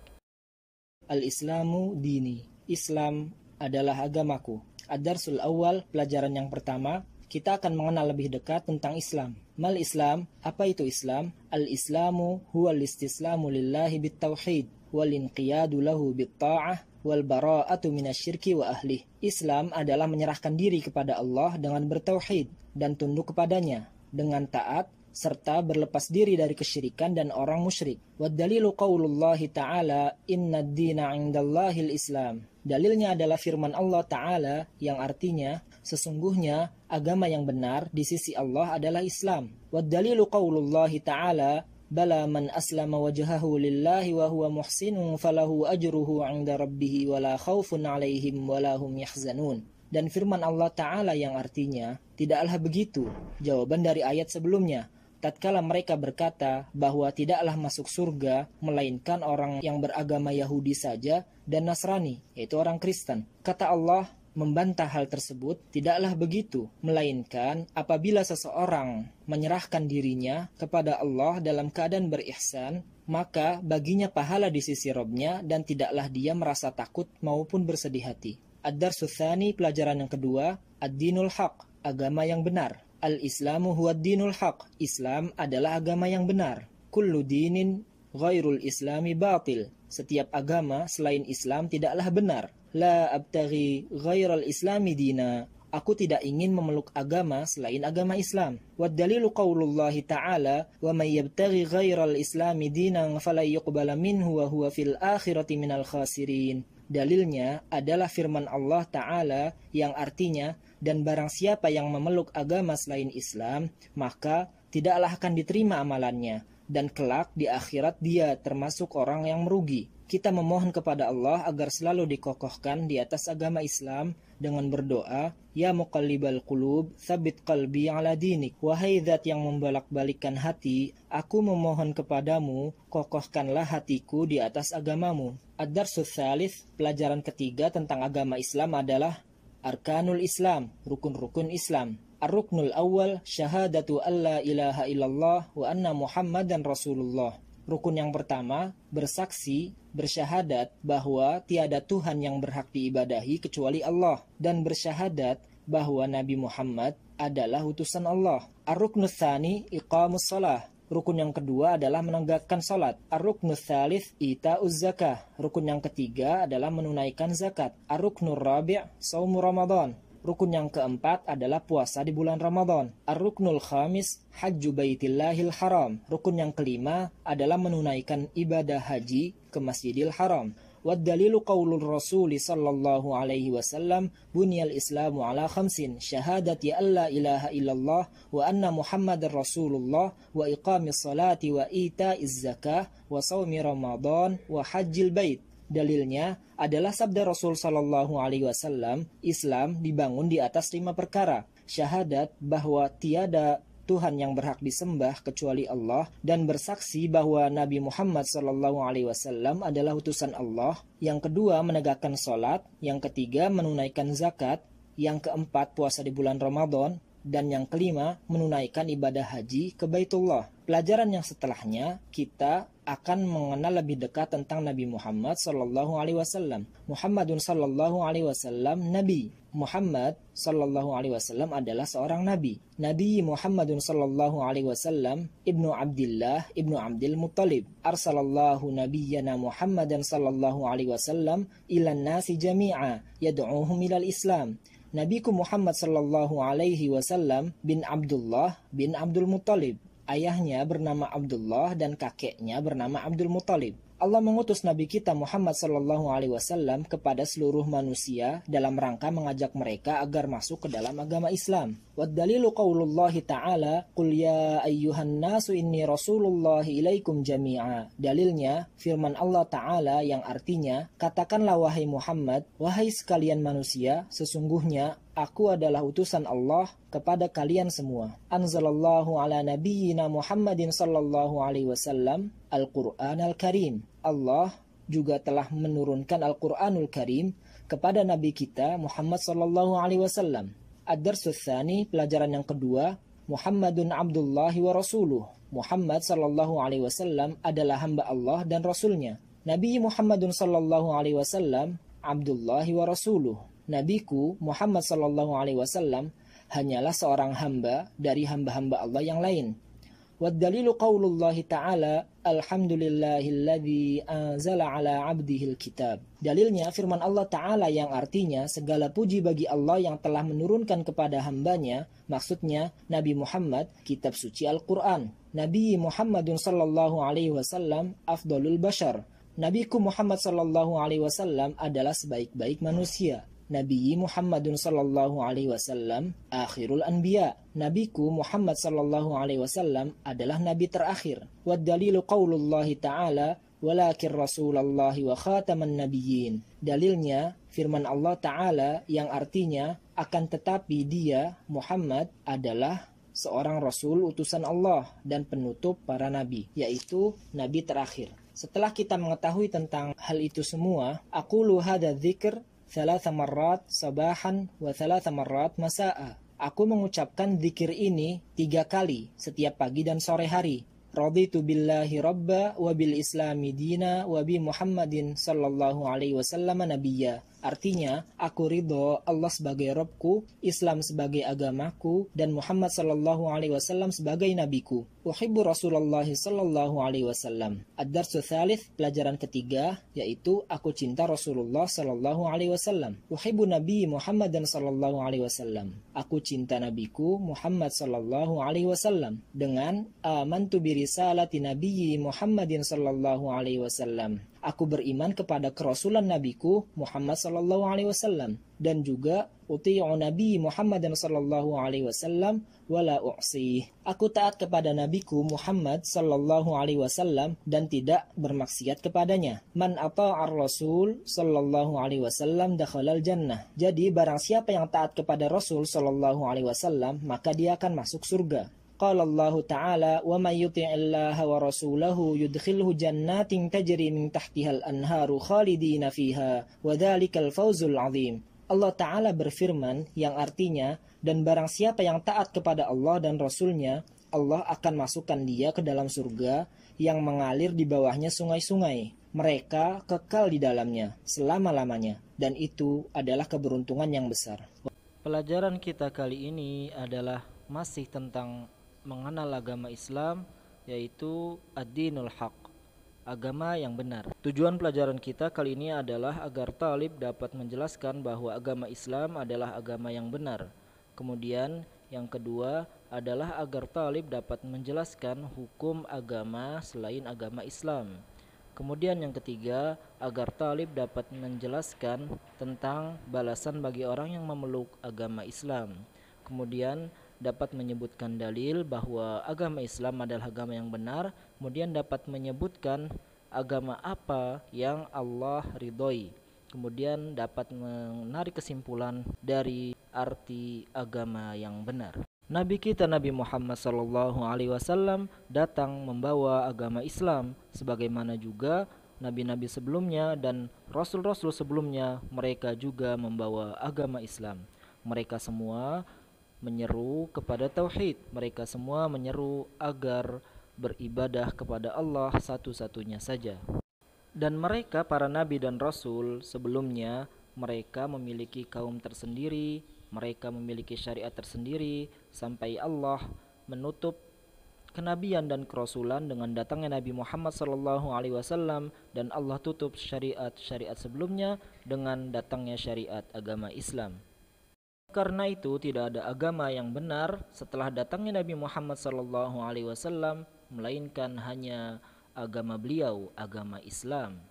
A: Al-Islamu dini. Islam adalah agamaku. Ad-darsul awal, pelajaran yang pertama, kita akan mengenal lebih dekat tentang Islam. Mal Islam, apa itu Islam? Al-Islamu huwal istislamu lillahi bit-tauhid wal inqiyadu lahu bit-ta'ah wal bara'atu minasyirki wa ahlih. Islam adalah menyerahkan diri kepada Allah dengan bertauhid dan tunduk kepadanya dengan taat serta berlepas diri dari kesyirikan dan orang musyrik. Wad dalilu qaulullahi ta'ala innad dina 'indallahil Islam. Dalilnya adalah firman Allah Ta'ala yang artinya sesungguhnya agama yang benar di sisi Allah adalah Islam. Wad dalilu qaulullahi ta'ala bala man aslama wajhahu lillahi wa huwa muhsinun falahu ajruhu 'inda rabbih wala khaufun 'alaihim wala hum yahzanun. Dan firman Allah Ta'ala yang artinya tidaklah begitu. Jawaban dari ayat sebelumnya. Tatkala mereka berkata bahwa tidaklah masuk surga melainkan orang yang beragama Yahudi saja dan Nasrani, yaitu orang Kristen. Kata Allah membantah hal tersebut, tidaklah begitu, melainkan apabila seseorang menyerahkan dirinya kepada Allah dalam keadaan berihsan, maka baginya pahala di sisi Robnya dan tidaklah dia merasa takut maupun bersedih hati. Ad-darsu tsani, pelajaran yang kedua, ad-dinul haq, agama yang benar. Al-Islamu huwa ad-dinul haq, Islam adalah agama yang benar. Kullu dinin ghairul islami batil, setiap agama selain Islam tidaklah benar. La abtaghi ghairal islami dina, aku tidak ingin memeluk agama selain agama Islam. Wad dalilu qaulullahi ta'ala wa may yabtaghi ghairal islami dinan fala yuqbala minhu wa huwa fil akhirati minal khasirin. Dalilnya adalah firman Allah Ta'ala yang artinya, dan barang siapa yang memeluk agama selain Islam, maka tidaklah akan diterima amalannya, dan kelak di akhirat dia termasuk orang yang merugi. Kita memohon kepada Allah agar selalu dikokohkan di atas agama Islam dengan berdoa, Ya muqallibal qulub, tsabbit qalbi ala dinik. Wahai zat yang membolak-balikkan hati, aku memohon kepadamu, kokohkanlah hatiku di atas agamamu. Ad-darsus tsalits, pelajaran ketiga tentang agama Islam adalah Arkanul Islam, rukun-rukun Islam. Ar-ruknul awal, syahadatu alla ilaha illallah wa anna Muhammadan Rasulullah. Rukun yang pertama, bersaksi, bersyahadat bahwa tiada Tuhan yang berhak diibadahi kecuali Allah, dan bersyahadat bahwa Nabi Muhammad adalah utusan Allah. Ar-ruknus tsani, iqamus shalah. Rukun yang kedua adalah menegakkan salat. Ar-ruknus tsalits, ita'uz zakah. Rukun yang ketiga adalah menunaikan zakat. Ar-ruknur rabi', shaumu Ramadan. Rukun yang keempat adalah puasa di bulan Ramadan. Ar-ruknul khamis, hajju baitillahil haram. Rukun yang kelima adalah menunaikan ibadah haji ke Masjidil Haram. Wad dalilu qaulur Rasul sallallahu alaihi wasallam bunyal Islamu ala khamsin, syahadati alla ilaha illallah wa anna Muhammadar Rasulullah wa iqamis salati wa ita'iz zakah wa shaumi Ramadan wa hajjil bait. Dalilnya adalah sabda Rasul sallallahu alaihi wasallam, Islam dibangun di atas 5 perkara. Syahadat bahwa tiada Tuhan yang berhak disembah kecuali Allah, dan bersaksi bahwa Nabi Muhammad sallallahu alaihi wasallam adalah utusan Allah. Yang kedua, menegakkan salat. Yang ketiga, menunaikan zakat. Yang keempat, puasa di bulan Ramadan. Dan yang kelima, menunaikan ibadah haji ke Baitullah. Pelajaran yang setelahnya, kita akan mengenal lebih dekat tentang Nabi Muhammad sallallahu alaihi wasallam. Muhammadun sallallahu alaihi wasallam nabi. Muhammad sallallahu alaihi wasallam adalah seorang nabi. Nabi Muhammadun sallallahu alaihi wasallam ibnu Abdillah ibnu Abdil Muttalib. Arsalallahu nabiyyana Muhammadan sallallahu alaihi wasallam ilan nasi jami'a yad'uhum ilal Islam. Nabiku Muhammad sallallahu alaihi wasallam bin Abdullah bin Abdul Muttalib. Ayahnya bernama Abdullah dan kakeknya bernama Abdul Muthalib. Allah mengutus Nabi kita Muhammad sallallahu alaihi wasallam kepada seluruh manusia dalam rangka mengajak mereka agar masuk ke dalam agama Islam. Wad dalilu qaulullahi ta'ala, "Qul ya ayyuhan nasu inni rasulullahi ilaikum jami'a." Dalilnya firman Allah Ta'ala yang artinya, "Katakanlah wahai Muhammad, wahai sekalian manusia, sesungguhnya aku adalah utusan Allah kepada kalian semua." Anzalallahu ala nabiyyina Muhammadin sallallahu alaihi wasallam Al-Quran Al-Karim. Allah juga telah menurunkan Al-Quranul Karim kepada Nabi kita Muhammad sallallahu alaihi wasallam. Ad-Darsus Tsani, pelajaran yang kedua, Muhammadun Abdullahi wa Rasuluh. Muhammad sallallahu alaihi wasallam adalah hamba Allah dan Rasulnya. Nabi Muhammadun sallallahu alaihi wasallam Abdullahi wa Rasuluh. Nabiku Muhammad sallallahu alaihi wasallam hanyalah seorang hamba dari hamba-hamba Allah yang lain. Waddalilu qaulullahi ta'ala, alhamdulillahilladzi anzala ala abdihil kitab. Dalilnya firman Allah Ta'ala yang artinya segala puji bagi Allah yang telah menurunkan kepada hambanya, maksudnya Nabi Muhammad, kitab suci Al-Quran. Nabi Muhammadun sallallahu alaihi wasallam afdalul bashar. Nabiku Muhammad sallallahu alaihi wasallam adalah sebaik-baik manusia. Nabi Muhammadun sallallahu alaihi wasallam akhirul anbiya. Nabiku Muhammad sallallahu alaihi wasallam adalah nabi terakhir. Wad dalilu qaulullahi ta'ala, walakin rasulallahi wa khataman nabiyyin. Dalilnya firman Allah Ta'ala yang artinya akan tetapi dia Muhammad adalah seorang rasul utusan Allah dan penutup para nabi, yaitu nabi terakhir. Setelah kita mengetahui tentang hal itu semua, aqulu hadza dzikr 3 marrat sabahan wa 3 marrat masa'a. Aku mengucapkan zikir ini 3 kali setiap pagi dan sore hari. Raditu billahi rabba wa bil islami dina wa bi Muhammadin sallallahu alaihi wasallam nabiyya. Artinya, aku ridho Allah sebagai Rabbku, Islam sebagai agamaku, dan Muhammad sallallahu alaihi wasallam sebagai nabiku. Uhibbu Rasulullah sallallahu alaihi wasallam. Ad-Darsu Tsalits, pelajaran ketiga, yaitu aku cinta Rasulullah sallallahu alaihi wasallam. Uhibbu Nabi Muhammadan sallallahu alaihi wasallam. Aku cinta nabiku Muhammad sallallahu alaihi wasallam dengan amantu bi risalati nabiyyi Muhammadin sallallahu alaihi wasallam. Aku beriman kepada kerasulan nabiku Muhammad sallallahu alaihi wasallam dan juga uti'u Nabi Muhammadan sallallahu alaihi wasallam wala u'sih. Aku taat kepada nabiku Muhammad sallallahu alaihi wasallam dan tidak bermaksiat kepadanya. Man ata'ar Rasul sallallahu alaihi wasallam dakhalal jannah. Jadi barang siapa yang taat kepada Rasul sallallahu alaihi wasallam maka dia akan masuk surga. Qala Allah Ta'ala, wa may yuti'illaha wa rasulahu yudkhilhu jannatin tajri min tahtihal anharu khalidina fiha wa dzalikal fawzul 'adzim. Allah Ta'ala berfirman yang artinya, dan barang siapa yang taat kepada Allah dan Rasulnya, Allah akan masukkan dia ke dalam surga yang mengalir di bawahnya sungai-sungai. Mereka kekal di dalamnya selama-lamanya, dan itu adalah keberuntungan yang besar.
D: Pelajaran kita kali ini adalah masih tentang mengenal agama Islam, yaitu ad-dinul haq, agama yang benar. Tujuan pelajaran kita kali ini adalah agar talib dapat menjelaskan bahwa agama Islam adalah agama yang benar. Kemudian yang kedua adalah agar talib dapat menjelaskan hukum agama selain agama Islam. Kemudian yang ketiga, agar talib dapat menjelaskan tentang balasan bagi orang yang memeluk agama Islam. Kemudian dapat menyebutkan dalil bahwa agama Islam adalah agama yang benar, kemudian dapat menyebutkan agama apa yang Allah ridhoi, kemudian dapat menarik kesimpulan dari arti agama yang benar. Nabi kita Nabi Muhammad SAW datang membawa agama Islam, sebagaimana juga nabi-nabi sebelumnya dan rasul-rasul sebelumnya, mereka juga membawa agama Islam. Mereka semua menyeru kepada tauhid. Mereka semua menyeru agar beribadah kepada Allah satu-satunya saja. Dan mereka para nabi dan rasul sebelumnya, mereka memiliki kaum tersendiri, mereka memiliki syariat tersendiri, sampai Allah menutup kenabian dan kerasulan dengan datangnya Nabi Muhammad SAW, dan Allah tutup syariat-syariat sebelumnya dengan datangnya syariat agama Islam. Karena itu tidak ada agama yang benar setelah datangnya Nabi Muhammad SAW, melainkan hanya agama beliau, agama Islam.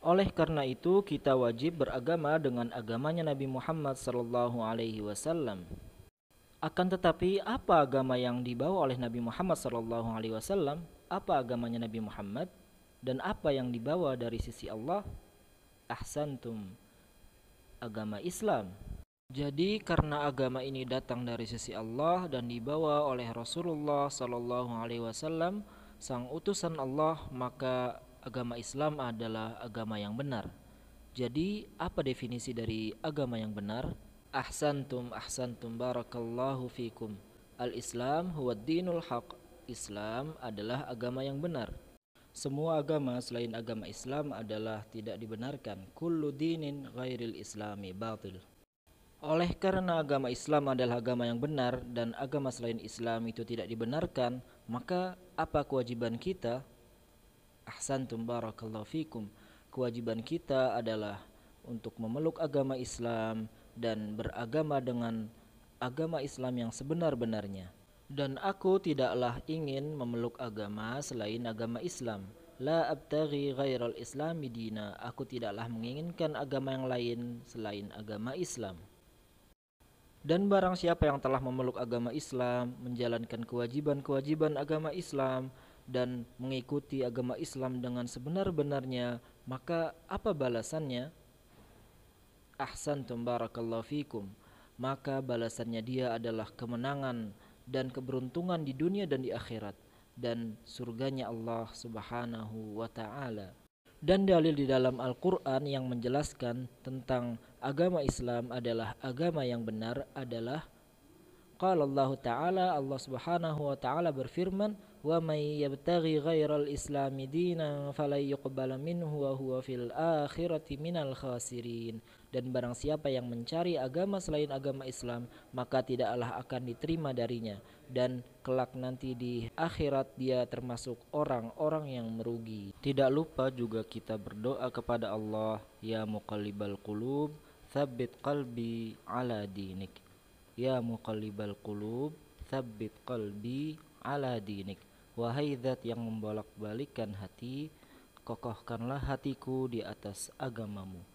D: Oleh karena itu kita wajib beragama dengan agamanya Nabi Muhammad SAW. Akan tetapi apa agama yang dibawa oleh Nabi Muhammad SAW? Apa agamanya Nabi Muhammad? Dan apa yang dibawa dari sisi Allah? Ahsantum, agama Islam. Jadi karena agama ini datang dari sisi Allah dan dibawa oleh Rasulullah SAW, sang utusan Allah, maka agama Islam adalah agama yang benar. Jadi apa definisi dari agama yang benar? Ahsantum, barakallahu fikum. Al-Islam huwa dinul haq. Islam adalah agama yang benar. Semua agama selain agama Islam adalah tidak dibenarkan. Kullu dinin ghairil islami batil. Oleh karena agama Islam adalah agama yang benar dan agama selain Islam itu tidak dibenarkan, maka apa kewajiban kita? Ahsantum, barakallahu fikum. Kewajiban kita adalah untuk memeluk agama Islam dan beragama dengan agama Islam yang sebenar-benarnya. Dan aku tidaklah ingin memeluk agama selain agama Islam. La abtaghi ghairal islami dina. Aku tidaklah menginginkan agama yang lain selain agama Islam. Dan barang siapa yang telah memeluk agama Islam, menjalankan kewajiban-kewajiban agama Islam, dan mengikuti agama Islam dengan sebenar-benarnya, maka apa balasannya? Ahsantum, barakallahu fikum. Maka balasannya dia adalah kemenangan dan keberuntungan di dunia dan di akhirat, dan surganya Allah Subhanahu wa ta'ala. Dan dalil di dalam Al-Quran yang menjelaskan tentang agama Islam adalah agama yang benar adalah qala Allah Ta'ala, Allah Subhanahu wa ta'ala berfirman, wa may yabtaghi ghairal islami dinan falan yuqbala minhu wa huwa fil akhirati minal khasirin. Dan barang siapa yang mencari agama selain agama Islam, maka tidaklah akan diterima darinya, dan kelak nanti di akhirat dia termasuk orang-orang yang merugi. Tidak lupa juga kita berdoa kepada Allah, ya muqallibal qulub tsabbit qalbi ala dinik. Ya muqallibal qulub tsabbit qalbi ala dinik. Wahai zat yang membolak-balikkan hati, kokohkanlah hatiku di atas agamamu.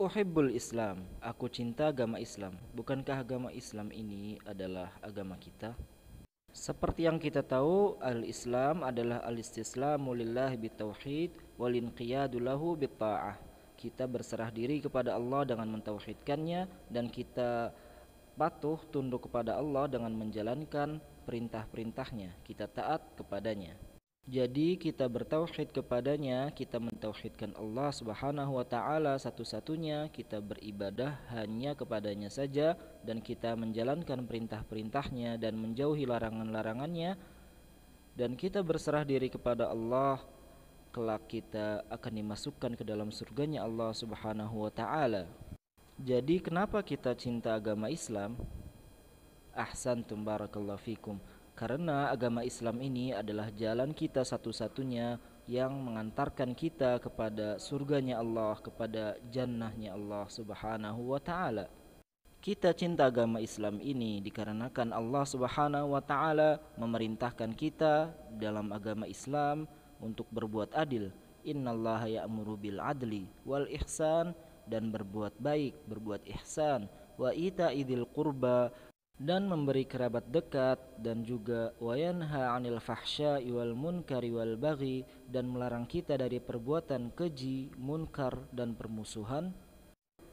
D: Uhibbul Islam, aku cinta agama Islam. Bukankah agama Islam ini adalah agama kita? Seperti yang kita tahu, al-Islam adalah al-istislamu lillahi bitauhid wal inqiyadu lahu bitta'ah. Kita berserah diri kepada Allah dengan mentauhidkannya, dan kita patuh tunduk kepada Allah dengan menjalankan perintah-perintahnya. Kita taat kepadanya. Jadi kita bertauhid kepadanya, kita mentauhidkan Allah Subhanahu wa ta'ala satu-satunya, kita beribadah hanya kepadanya saja, dan kita menjalankan perintah-perintahnya dan menjauhi larangan-larangannya, dan kita berserah diri kepada Allah. Kelak kita akan dimasukkan ke dalam surganya Allah Subhanahu wa ta'ala. Jadi kenapa kita cinta agama Islam? Ahsantum, barakallahu fikum. Karena agama Islam ini adalah jalan kita satu-satunya yang mengantarkan kita kepada surganya Allah, kepada jannahnya Allah Subhanahu wa ta'ala. Kita cinta agama Islam ini dikarenakan Allah Subhanahu wa ta'ala memerintahkan kita dalam agama Islam untuk berbuat adil. Innallaha ya'muru bil adli wal ihsan, dan berbuat baik, berbuat ihsan, wa ita'idil qurba, dan memberi kerabat dekat, dan juga wa yanha 'anil fahsya'i wal munkari wal baghi, dan melarang kita dari perbuatan keji, munkar, dan permusuhan.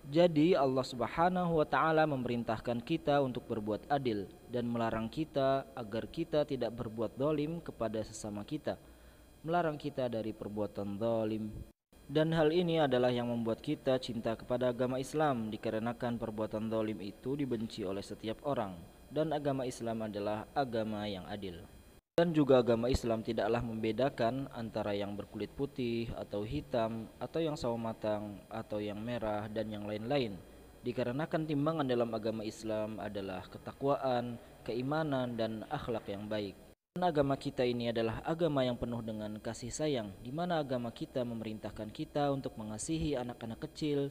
D: Jadi Allah Subhanahu wa ta'ala memerintahkan kita untuk berbuat adil dan melarang kita agar kita tidak berbuat zalim kepada sesama kita, melarang kita dari perbuatan zalim. Dan hal ini adalah yang membuat kita cinta kepada agama Islam, dikarenakan perbuatan zalim itu dibenci oleh setiap orang, dan agama Islam adalah agama yang adil. Dan juga agama Islam tidaklah membedakan antara yang berkulit putih atau hitam, atau yang sawo matang, atau yang merah, dan yang lain-lain. Dikarenakan timbangan dalam agama Islam adalah ketakwaan, keimanan, dan akhlak yang baik. Dan agama kita ini adalah agama yang penuh dengan kasih sayang, di mana agama kita memerintahkan kita untuk mengasihi anak-anak kecil,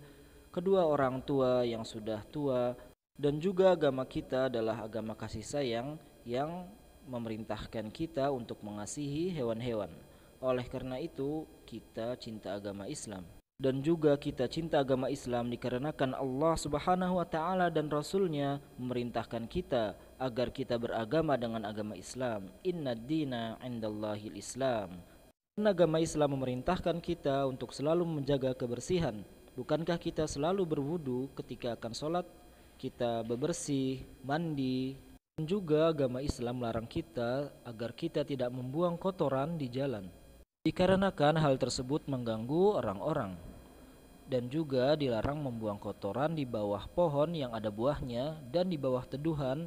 D: kedua orang tua yang sudah tua, Dan juga agama kita adalah agama kasih sayang yang memerintahkan kita untuk mengasihi hewan-hewan. Oleh karena itu, kita cinta agama Islam. Dan juga kita cinta agama Islam dikarenakan Allah Subhanahu wa taala dan Rasul-Nya memerintahkan kita agar kita beragama dengan agama Islam. Innad dina 'indallahil Islam. Dan agama Islam memerintahkan kita untuk selalu menjaga kebersihan. Bukankah kita selalu berwudu ketika akan sholat? Kita bebersih, mandi. Dan juga agama Islam melarang kita agar kita tidak membuang kotoran di jalan, dikarenakan hal tersebut mengganggu orang-orang. Dan juga dilarang membuang kotoran di bawah pohon yang ada buahnya dan di bawah teduhan.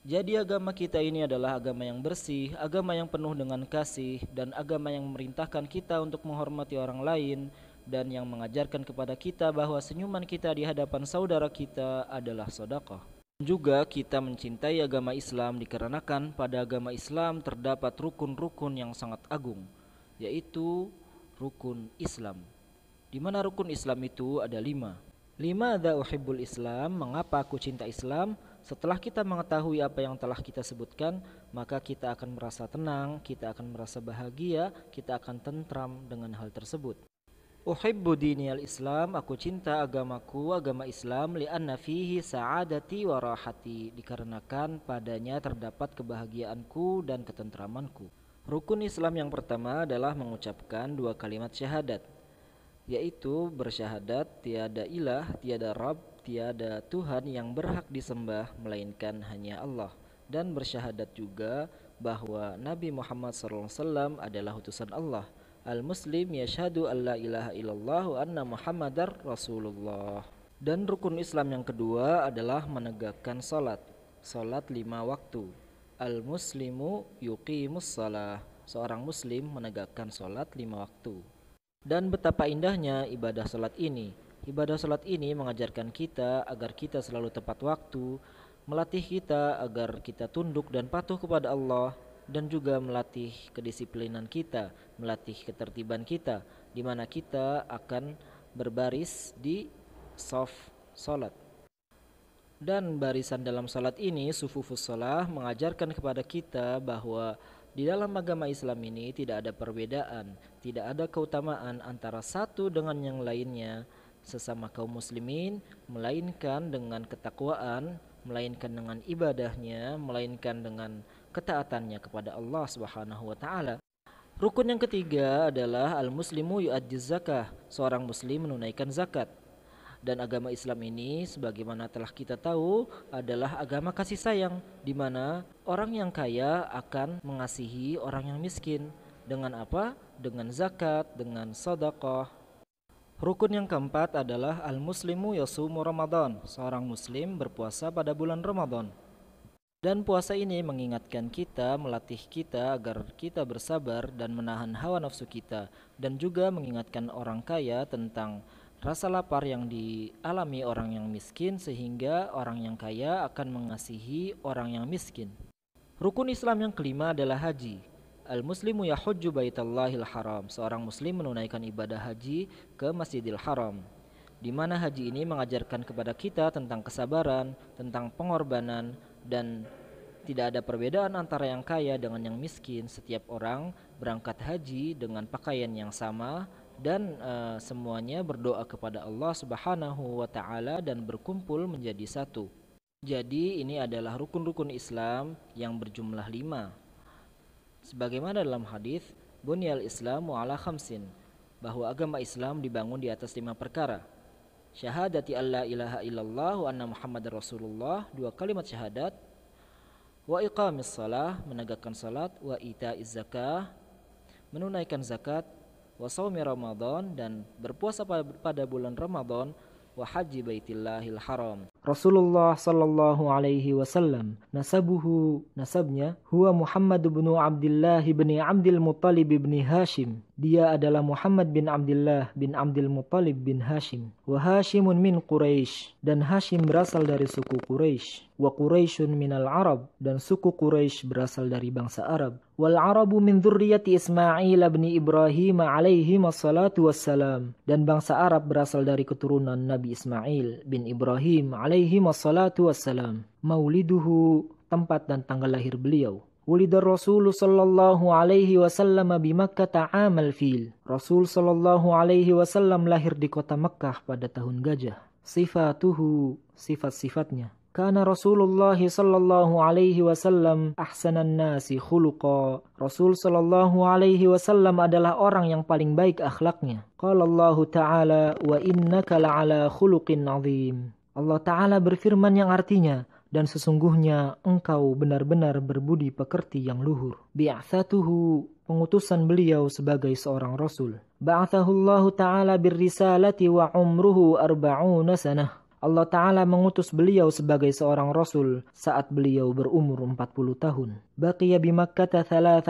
D: Jadi agama kita ini adalah agama yang bersih, agama yang penuh dengan kasih, dan agama yang memerintahkan kita untuk menghormati orang lain, dan yang mengajarkan kepada kita bahwa senyuman kita di hadapan saudara kita adalah sedekah. Juga kita mencintai agama Islam dikarenakan pada agama Islam terdapat rukun-rukun yang sangat agung, yaitu rukun Islam. Di mana rukun Islam itu ada 5. Limadza uhibbul Islam, mengapa aku cinta Islam? Setelah kita mengetahui apa yang telah kita sebutkan, maka kita akan merasa tenang, kita akan merasa bahagia, kita akan tentram dengan hal tersebut. Uhibbu diniyal Islam, aku cinta agamaku, agama Islam, li'anna fihi sa'adati wa rahati, dikarenakan padanya terdapat kebahagiaanku dan ketentramanku. Rukun Islam yang pertama adalah mengucapkan 2 kalimat syahadat, yaitu bersyahadat tiada ilah, tiada Rabb, tiada Tuhan yang berhak disembah melainkan hanya Allah, dan bersyahadat juga bahwa Nabi Muhammad SAW adalah utusan Allah. Al-Muslim yashhadu an la ilaha illallah wa anna Muhammadar Rasulullah. Dan rukun Islam yang kedua adalah menegakkan salat 5 waktu. Al-Muslimu yuqimus salah, seorang muslim menegakkan salat 5 waktu. Dan betapa indahnya ibadah salat ini. Ibadah salat ini mengajarkan kita agar kita selalu tepat waktu, melatih kita agar kita tunduk dan patuh kepada Allah, dan juga melatih kedisiplinan kita, melatih ketertiban kita, di mana kita akan berbaris di shaf salat. Dan barisan dalam salat ini, sufufus shalah, mengajarkan kepada kita bahwa di dalam agama Islam ini tidak ada perbedaan, tidak ada keutamaan antara satu dengan yang lainnya sesama kaum muslimin, melainkan dengan ketakwaan, melainkan dengan ibadahnya, melainkan dengan ketaatannya kepada Allah Subhanahu wa taala. Rukun yang ketiga adalah al-muslimu yu'addiz zakah, seorang muslim menunaikan zakat. Dan agama Islam ini sebagaimana telah kita tahu adalah agama kasih sayang, di mana orang yang kaya akan mengasihi orang yang miskin. Dengan apa? Dengan zakat, dengan sedekah. Rukun yang keempat adalah al-muslimu yasumu Ramadan, seorang muslim berpuasa pada bulan Ramadan. Dan puasa ini mengingatkan kita, melatih kita agar kita bersabar dan menahan hawa nafsu kita, dan juga mengingatkan orang kaya tentang rasa lapar yang dialami orang yang miskin, sehingga orang yang kaya akan mengasihi orang yang miskin. Rukun Islam yang kelima adalah haji. Al-muslimu yahujju baitallahil haram, seorang muslim menunaikan ibadah haji ke Masjidil Haram, di mana haji ini mengajarkan kepada kita tentang kesabaran, tentang pengorbanan, dan tidak ada perbedaan antara yang kaya dengan yang miskin. Setiap orang berangkat haji dengan pakaian yang sama, dan semuanya berdoa kepada Allah Subhanahu wa taala dan berkumpul menjadi satu. Jadi ini adalah rukun-rukun Islam yang berjumlah 5. Sebagaimana dalam hadis Bunyal Islamu ala khamsin, bahwa agama Islam dibangun di atas 5 perkara. Syahadati alla ilaha illallah wa anna Muhammadar Rasulullah, 2 kalimat syahadat. Wa iqamis salah, menegakkan salat. Wa itaiz zakah, menunaikan zakat. Wa shaumi Ramadan, dan berpuasa pada bulan Ramadan. Wa haji baitillahil haram. Rasulullah sallallahu alaihi wasallam, nasabnya huwa Muhammad bin Abdullah bin Abdul Muttalib bin Hashim. Dia adalah Muhammad bin Abdullah bin Abdul Muttalib bin Hashim. Wa Hashimun min Quraisy, dan Hashim berasal dari suku Quraisy. wa Quraisyun minal Arab, dan suku Quraisy berasal dari bangsa Arab. Wal Arabu min dzurriyyati Ismail bin Ibrahim alaihi wassalatu wassalam, dan bangsa Arab berasal dari keturunan Nabi Ismail bin Ibrahim alaihi wassalatu wassalam. Mauliduhu, tempat dan tanggal lahir beliau. Wulidar Rasul sallallahu alaihi wasallam bi Makkah amal fil. Rasul sallallahu alaihi wasallam lahir di kota Makkah pada tahun gajah. Sifatuhu, sifat-sifatnya. Kana Rasulullah sallallahu alaihi wasallam ahsanan nasi khuluqa. Rasul sallallahu alaihi wasallam adalah orang yang paling baik akhlaknya. Qala Allah Ta'ala wa innaka la'ala khuluqin azim. Allah Ta'ala berfirman yang artinya, dan sesungguhnya engkau benar-benar berbudi pekerti yang luhur. Bi'athatuhu, pengutusan beliau sebagai seorang rasul. Ba'athahullahu ta'ala birrisalati wa umruhu 40 sanah. Allah Ta'ala mengutus beliau sebagai seorang rasul saat beliau berumur 40 tahun. Baqiya bi Makkah 13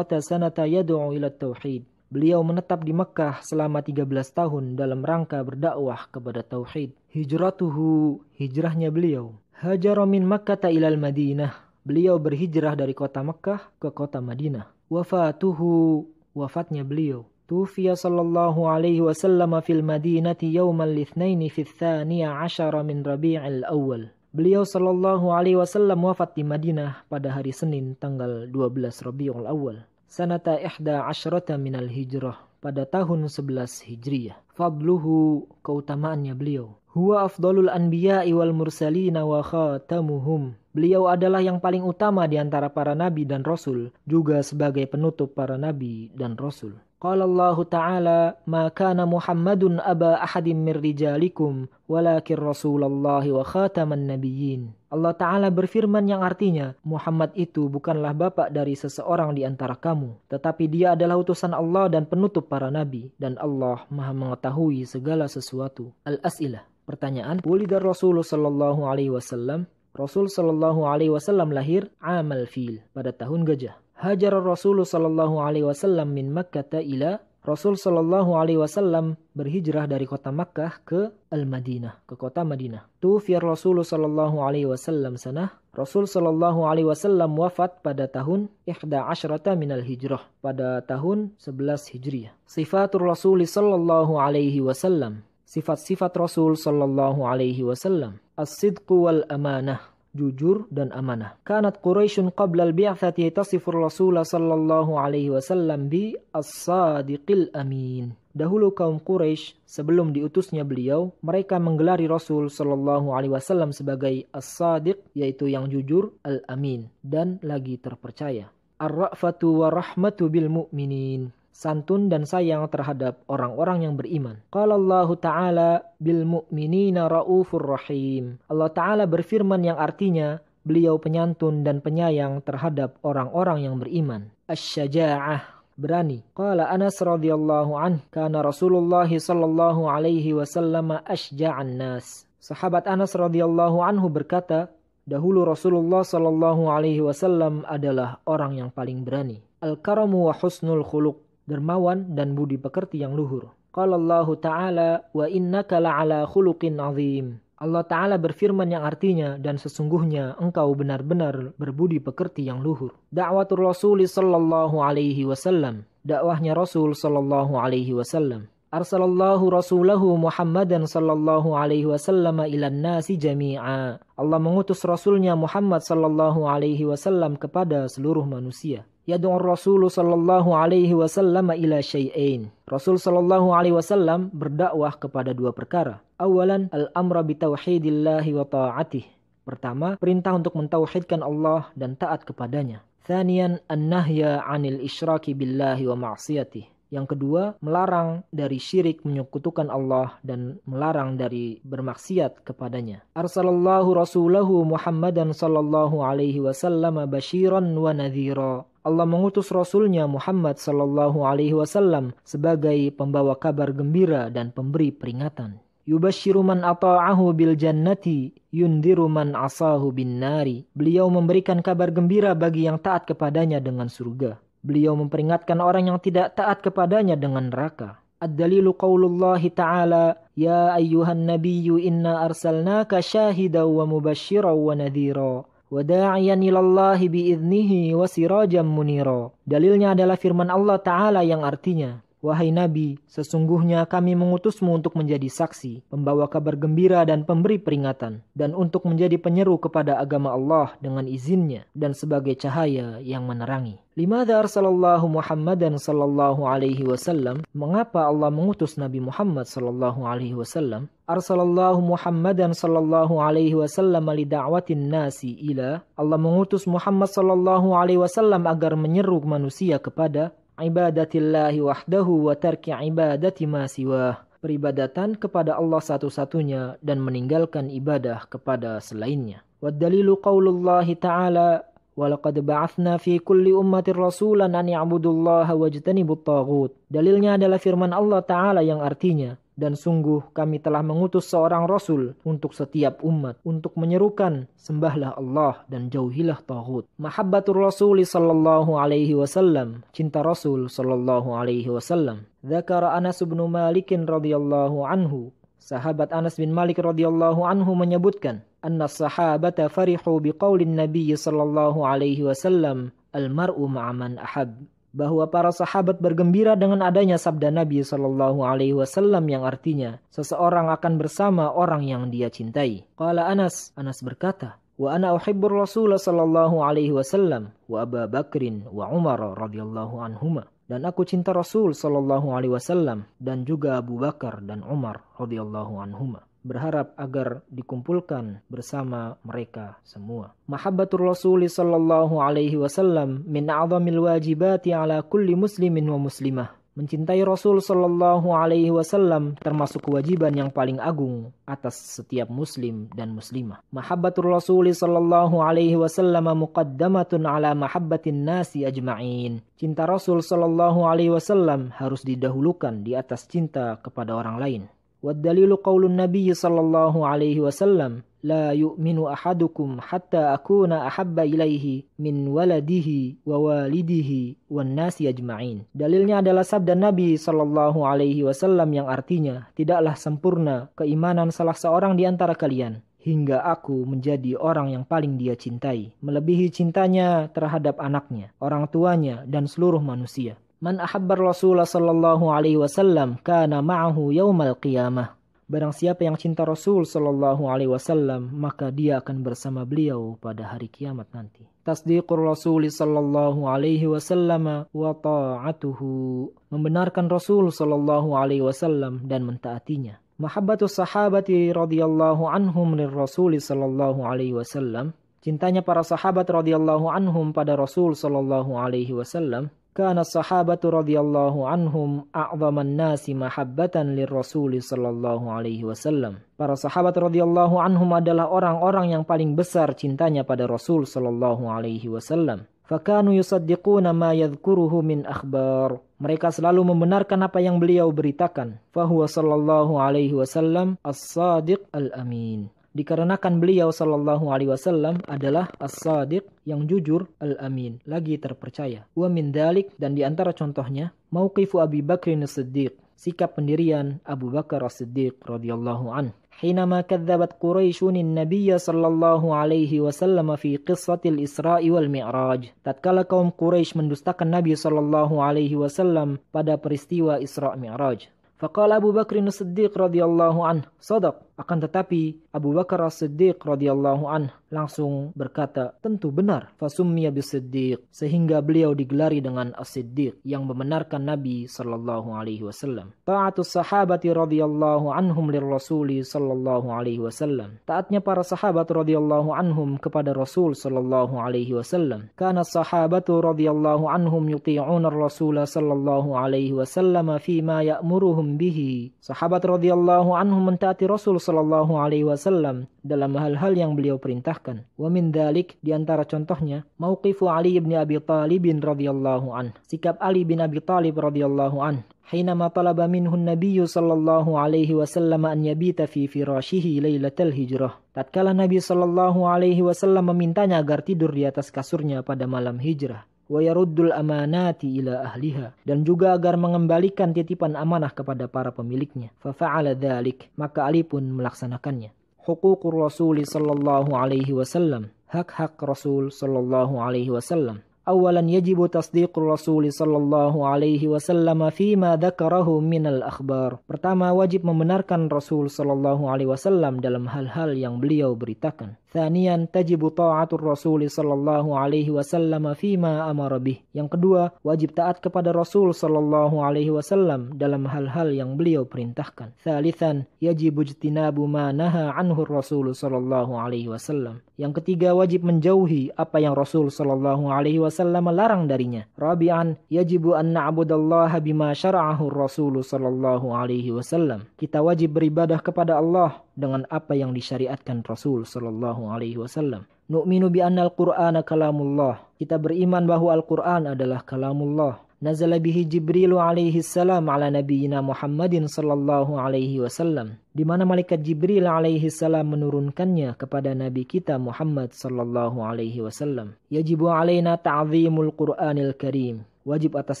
D: sanata yad'u ila tauhid. Beliau menetap di Makkah selama 13 tahun dalam rangka berdakwah kepada tauhid. Hijratuhu, hijrahnya beliau. Hajara min Makkah ilal Madinah. Beliau berhijrah dari kota Makkah ke kota Madinah. Wafatuhu, wafatnya beliau. Tufiya sallallahu alaihi wasallam fil Madinati yawmal lithnaini fi tsaniya asyara min Rabi'il Awal. Beliau sallallahu alaihi wasallam wafat di Madinah pada hari Senin tanggal 12 Rabi'ul Awal. Sanata 11 minal hijrah, pada tahun 11 Hijriyah. Fadluhu, keutamaannya beliau. Huwa afdalul anbiya'i wal mursalina wa khatamuhum. Beliau adalah yang paling utama di antara para nabi dan rasul, juga sebagai penutup para nabi dan rasul. Qala Allah Ta'ala, ma kana Muhammadun aba ahadim min rijalikum, walakin Rasulullahi wa khataman nabiyyin. Allah Ta'ala berfirman yang artinya, Muhammad itu bukanlah bapak dari seseorang di antara kamu, tetapi dia adalah utusan Allah dan penutup para nabi, dan Allah maha mengetahui segala sesuatu. Al-As'ilah, pertanyaan. Wulidar Rasul sallallahu alaihi wasallam. Rasul sallallahu alaihi wasallam lahir amal fil, pada tahun gajah. Hajar Rasul sallallahu alaihi wasallam min Makkah ila. Rasul sallallahu alaihi wasallam berhijrah dari kota Makkah ke Al-Madinah, ke kota Madinah. Tufiyar Rasul sallallahu alaihi wasallam sanah. Rasul sallallahu alaihi wasallam wafat pada tahun 11 minal hijrah, pada tahun 11 Hijriah. Sifatur Rasul sallallahu alaihi wasallam. Sifat-sifat Rasul sallallahu alaihi wasallam. As-sidqu wal amanah, jujur dan amanah. Kanat Quraisyun qabla al-bi'tsati tasifur Rasul sallallahu alaihi wasallam bi as-sadiqil amin. Dahulu kaum Quraisy sebelum diutusnya beliau, mereka menggelari Rasul sallallahu alaihi wasallam sebagai as-sadiq, yaitu yang jujur, al-amin, dan lagi terpercaya. Ar-ra'fatu wa rahmatu bil mu'minin, santun dan sayang terhadap orang-orang yang beriman. Qala Allah Ta'ala bil mu'minina raufur rahim. Allah Ta'ala berfirman yang artinya beliau penyantun dan penyayang terhadap orang-orang yang beriman. Asy-syaja'ah, berani. Qala Anas radhiyallahu anhu, kana Rasulullah sallallahu alaihi wasallam asyja'an nas. Sahabat Anas radhiyallahu anhu berkata, dahulu Rasulullah sallallahu alaihi wasallam adalah orang yang paling berani. Al-karamu wa husnul khuluq, dermawan dan budi pekerti yang luhur. Qala Allah Ta'ala wa innaka la'ala khuluqin azim. Allah Ta'ala berfirman yang artinya, dan sesungguhnya engkau benar-benar berbudi pekerti yang luhur. Da'watul Rasul sallallahu alaihi wasallam. Dakwahnya Rasul sallallahu alaihi wasallam. Arsalallahu rasulahu Muhammadan sallallahu alaihi wasallam ilan nasi jami'a. Allah mengutus Rasulnya Muhammad sallallahu alaihi wasallam kepada seluruh manusia. Yad'ur Rasul sallallahu alaihi wasallam ila syai'ain. Rasul sallallahu alaihi wasallam berdakwah kepada dua perkara. Awalan, al-amra bi tauhidillahi wa ta'atih. Pertama, perintah untuk mentauhidkan Allah dan taat kepadanya. Thaniyan, an-nahya 'anil isyraki billahi wa ma'siyatih. Yang kedua, melarang dari syirik menyekutukan Allah dan melarang dari bermaksiat kepadanya. Arsalallahu rasulahu Muhammadan sallallahu alaihi wasallam basyiran wa nadhira. Allah mengutus Rasulnya Muhammad sallallahu alaihi wasallam sebagai pembawa kabar gembira dan pemberi peringatan. Yubashiru man ata'ahu bil jannati yundiru man asahu bin nari. Beliau memberikan kabar gembira bagi yang taat kepadanya dengan surga. Beliau memperingatkan orang yang tidak taat kepadanya dengan neraka. Ad-dalilu qaulullahi ta'ala, Ya ayyuhan nabiyyu inna arsalnaka syahidan wa mubasysyiran wa nadhira wa da'iyan ilallahi bi'idnihi wa sirajan munira. Dalilnya adalah firman Allah Ta'ala yang artinya, Wahai Nabi, sesungguhnya kami mengutusmu untuk menjadi saksi, pembawa kabar gembira dan pemberi peringatan, dan untuk menjadi penyeru kepada agama Allah dengan izinnya, dan sebagai cahaya yang menerangi. Limadha arsalallahu Muhammadan sallallahu alaihi wasallam? Mengapa Allah mengutus Nabi Muhammad sallallahu alaihi wasallam? Arsalallahu Muhammadan sallallahu alaihi wasallam li da'watin nasi ila. Allah mengutus Muhammad sallallahu alaihi wasallam agar menyeru manusia kepada ibadatillahi wahdahu wa tarki ibadati ma siwah, peribadatan kepada Allah satu-satunya dan meninggalkan ibadah kepada selainnya. Wad dalilu qaulullahi ta'ala, walaqad ba'athna fi kulli ummatin rasulan an ya'budullaha wajtanibut taghut. Dalilnya adalah firman Allah Ta'ala yang artinya, dan sungguh kami telah mengutus seorang Rasul untuk setiap umat, untuk menyerukan, sembahlah Allah dan jauhilah taghut. Mahabbatur Rasuli sallallahu alaihi wasallam, cinta Rasul sallallahu alaihi wasallam. Dzakara Anas bin Malik radhiyallahu anhu, sahabat Anas bin Malik radhiyallahu anhu menyebutkan, anna sahabata farihu biqaulin Nabi sallallahu alaihi wasallam, al-mar'u ma'aman ahab. Bahwa para sahabat bergembira dengan adanya sabda Nabi sallallahu alaihi wasallam yang artinya seseorang akan bersama orang yang dia cintai. Qala Anas berkata, wa ana uhibbur Rasul sallallahu alaihi wasallam wa Abu Bakrin wa Umar radhiyallahu anhuma. Dan aku cinta Rasul sallallahu alaihi wasallam dan juga Abu Bakar dan Umar radhiyallahu anhuma. Berharap agar dikumpulkan bersama mereka semua. Mahabbatur Rasul sallallahu alaihi wasallam min a'zamil wajibati ala kulli muslimin wa muslimah. Mencintai Rasul sallallahu alaihi wasallam termasuk kewajiban yang paling agung atas setiap muslim dan muslimah. Mahabbatur Rasul sallallahu alaihi wasallam muqaddamatun ala mahabbatin nasi ajma'in. Cinta Rasul sallallahu alaihi wasallam harus didahulukan di atas cinta kepada orang lain. Wad-dalilu qaulun Nabi sallallahu alaihi wasallam, la yu'minu ahadukum hatta akuna ahabba ilaihi min waladihi wa walidihi wan nasi ajma'in. Dalilnya adalah sabda Nabi sallallahu alaihi wasallam yang artinya, tidaklah sempurna keimanan salah seorang di antara kalian hingga aku menjadi orang yang paling dia cintai, melebihi cintanya terhadap anaknya, orang tuanya dan seluruh manusia. Man ahabbar Rasulullah sallallahu alaihi wasallam kana ma'ahu yaumal qiyamah. Barang siapa yang cinta Rasul sallallahu alaihi wasallam, maka dia akan bersama beliau pada hari kiamat nanti. Tasdiqur Rasul sallallahu alaihi wasallam wa ta'atuhu. Membenarkan Rasul sallallahu alaihi wasallam dan mentaatinya. Mahabbatus sahabati radhiyallahu anhum lirrasul sallallahu alaihi wasallam. Cintanya para sahabat radhiyallahu anhum pada Rasul sallallahu alaihi wasallam. Kana sahabatu radhiyallahu anhum a'zaman nasi mahabbatan lirrasul sallallahu alaihi wasallam. Para sahabat radhiyallahu anhum adalah orang-orang yang paling besar cintanya pada Rasul sallallahu alaihi wasallam. Fakanu yusaddiquna ma yadhkuruhu min akhbar. Mereka selalu membenarkan apa yang beliau beritakan. Fahuwa sallallahu alaihi wasallam as-sadiq al-amin. Dikarenakan beliau sallallahu alaihi wasallam adalah as-sadiq yang jujur, al-amin lagi terpercaya. Wa min dzalik, dan di antara contohnya mauqifu Abi Bakrin as-Siddiq, sikap pendirian Abu Bakar as-Siddiq radhiyallahu anhu. Hinama kadzabat Quraisyun an-nabiy sallallahu alaihi wasallam fi qissatil Isra'i wal Mi'raj. Tatkala kaum Quraisy mendustakan Nabi sallallahu alaihi wasallam pada peristiwa Isra' Mi'raj. Faqala Abu Bakr as-Siddiq radhiyallahu anhu, sadaq. Akan tetapi Abu Bakar as-Siddiq radhiyallahu anhu langsung berkata, tentu benar. Fasummiya bis-Siddiq, sehingga beliau digelari dengan as-Siddiq yang membenarkan Nabi sallallahu alaihi wasallam. Ta'atus sahabati radhiyallahu anhum lirrasuli sallallahu alaihi wasallam. Taatnya para sahabat radhiyallahu anhum kepada Rasul sallallahu alaihi wasallam. Kana sahabatu radhiyallahu anhum yuti'una ar-rasul sallallahu alaihi wasallam fi ma ya'muruhum bihi. Sahabat radhiyallahu anhum mentaati Rasul sallallahu alaihi wasallam dalam hal-hal yang beliau perintahkan. Wa min dzalik, di antara contohnya mauqifu Ali bin Abi Thalib radhiyallahu an. Sikap Ali bin Abi Thalib radhiyallahu an. Hinama talaba minhu an-nabiy sallallahu alaihi wasallam an yabita fi firashihi lailatal hijrah. Tatkala Nabi sallallahu alaihi wasallam memintanya agar tidur di atas kasurnya pada malam hijrah. wa yaruddul amanati ila ahliha, dan juga agar mengembalikan titipan amanah kepada para pemiliknya. Fa fa'ala dzalik, maka Ali pun melaksanakannya. Huququr Rasul sallallahu alaihi wasallam, hak-hak Rasul sallallahu alaihi wasallam. Awalan yajibu tasdiqur Rasul sallallahu alaihi wasallam fima dzakarahu minal akhbar. Pertama, wajib membenarkan Rasul sallallahu alaihi wasallam dalam hal-hal yang beliau beritakan. Thaniyan tajibu ta'atur Rasul sallallahu alaihi wasallam fima amara bih. Yang kedua, wajib taat kepada Rasul sallallahu alaihi wasallam dalam hal-hal yang beliau perintahkan. Thalithan yajibu ijtinabu ma naha anhu Rasul sallallahu alaihi wasallam. Yang ketiga, wajib menjauhi apa yang Rasul sallallahu alaihi wasallam larang darinya. Rabi'an yajibu an na'budallaha bima syara'ahu Rasul sallallahu alaihi wasallam. Kita wajib beribadah kepada Allah dengan apa yang disyariatkan Rasul sallallahu alaihi wasallam. Nu'minu bi anna al-Qur'ana kalamullah. Kita beriman bahwa Al-Qur'an adalah kalamullah. Nazala bihi Jibril alaihi salam ala nabiyyina Muhammadin sallallahu alaihi wasallam. Di mana malaikat Jibril alaihi salam menurunkannya kepada nabi kita Muhammad sallallahu alaihi wasallam. Yajibu alaina ta'zimul Qur'anil Karim. Wajib atas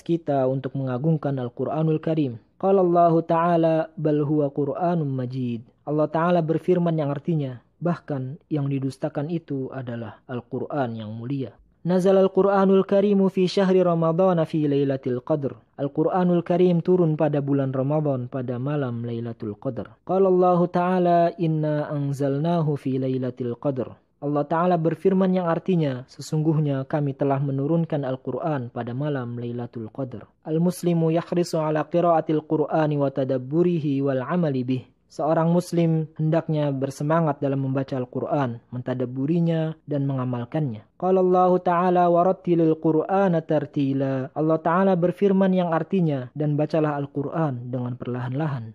D: kita untuk mengagungkan Al-Qur'anul Karim. Qala Allah Ta'ala bal huwa Qur'anun Majid. Allah Ta'ala berfirman yang artinya, bahkan yang didustakan itu adalah Al-Quran yang mulia. Nazal Al-Quranul Karimu fi syahri Ramadhan fi Lailatul Qadr. Al-Quranul Karim turun pada bulan Ramadan pada malam Lailatul Qadr. Qala Allah Ta'ala inna anzalnahu fi Lailatul Qadr. Allah Ta'ala berfirman yang artinya, sesungguhnya kami telah menurunkan Al-Quran pada malam Lailatul Qadr. Al-Muslimu yakhrisu ala qiraatil Qur'ani wa tadabburihi wal amali bih. Seorang muslim hendaknya bersemangat dalam membaca Al-Quran, mentadabburinya dan mengamalkannya. Qala Allah Ta'ala warattilil Qur'ana tartila. Allah Ta'ala berfirman yang artinya, dan bacalah Al-Quran dengan perlahan-lahan.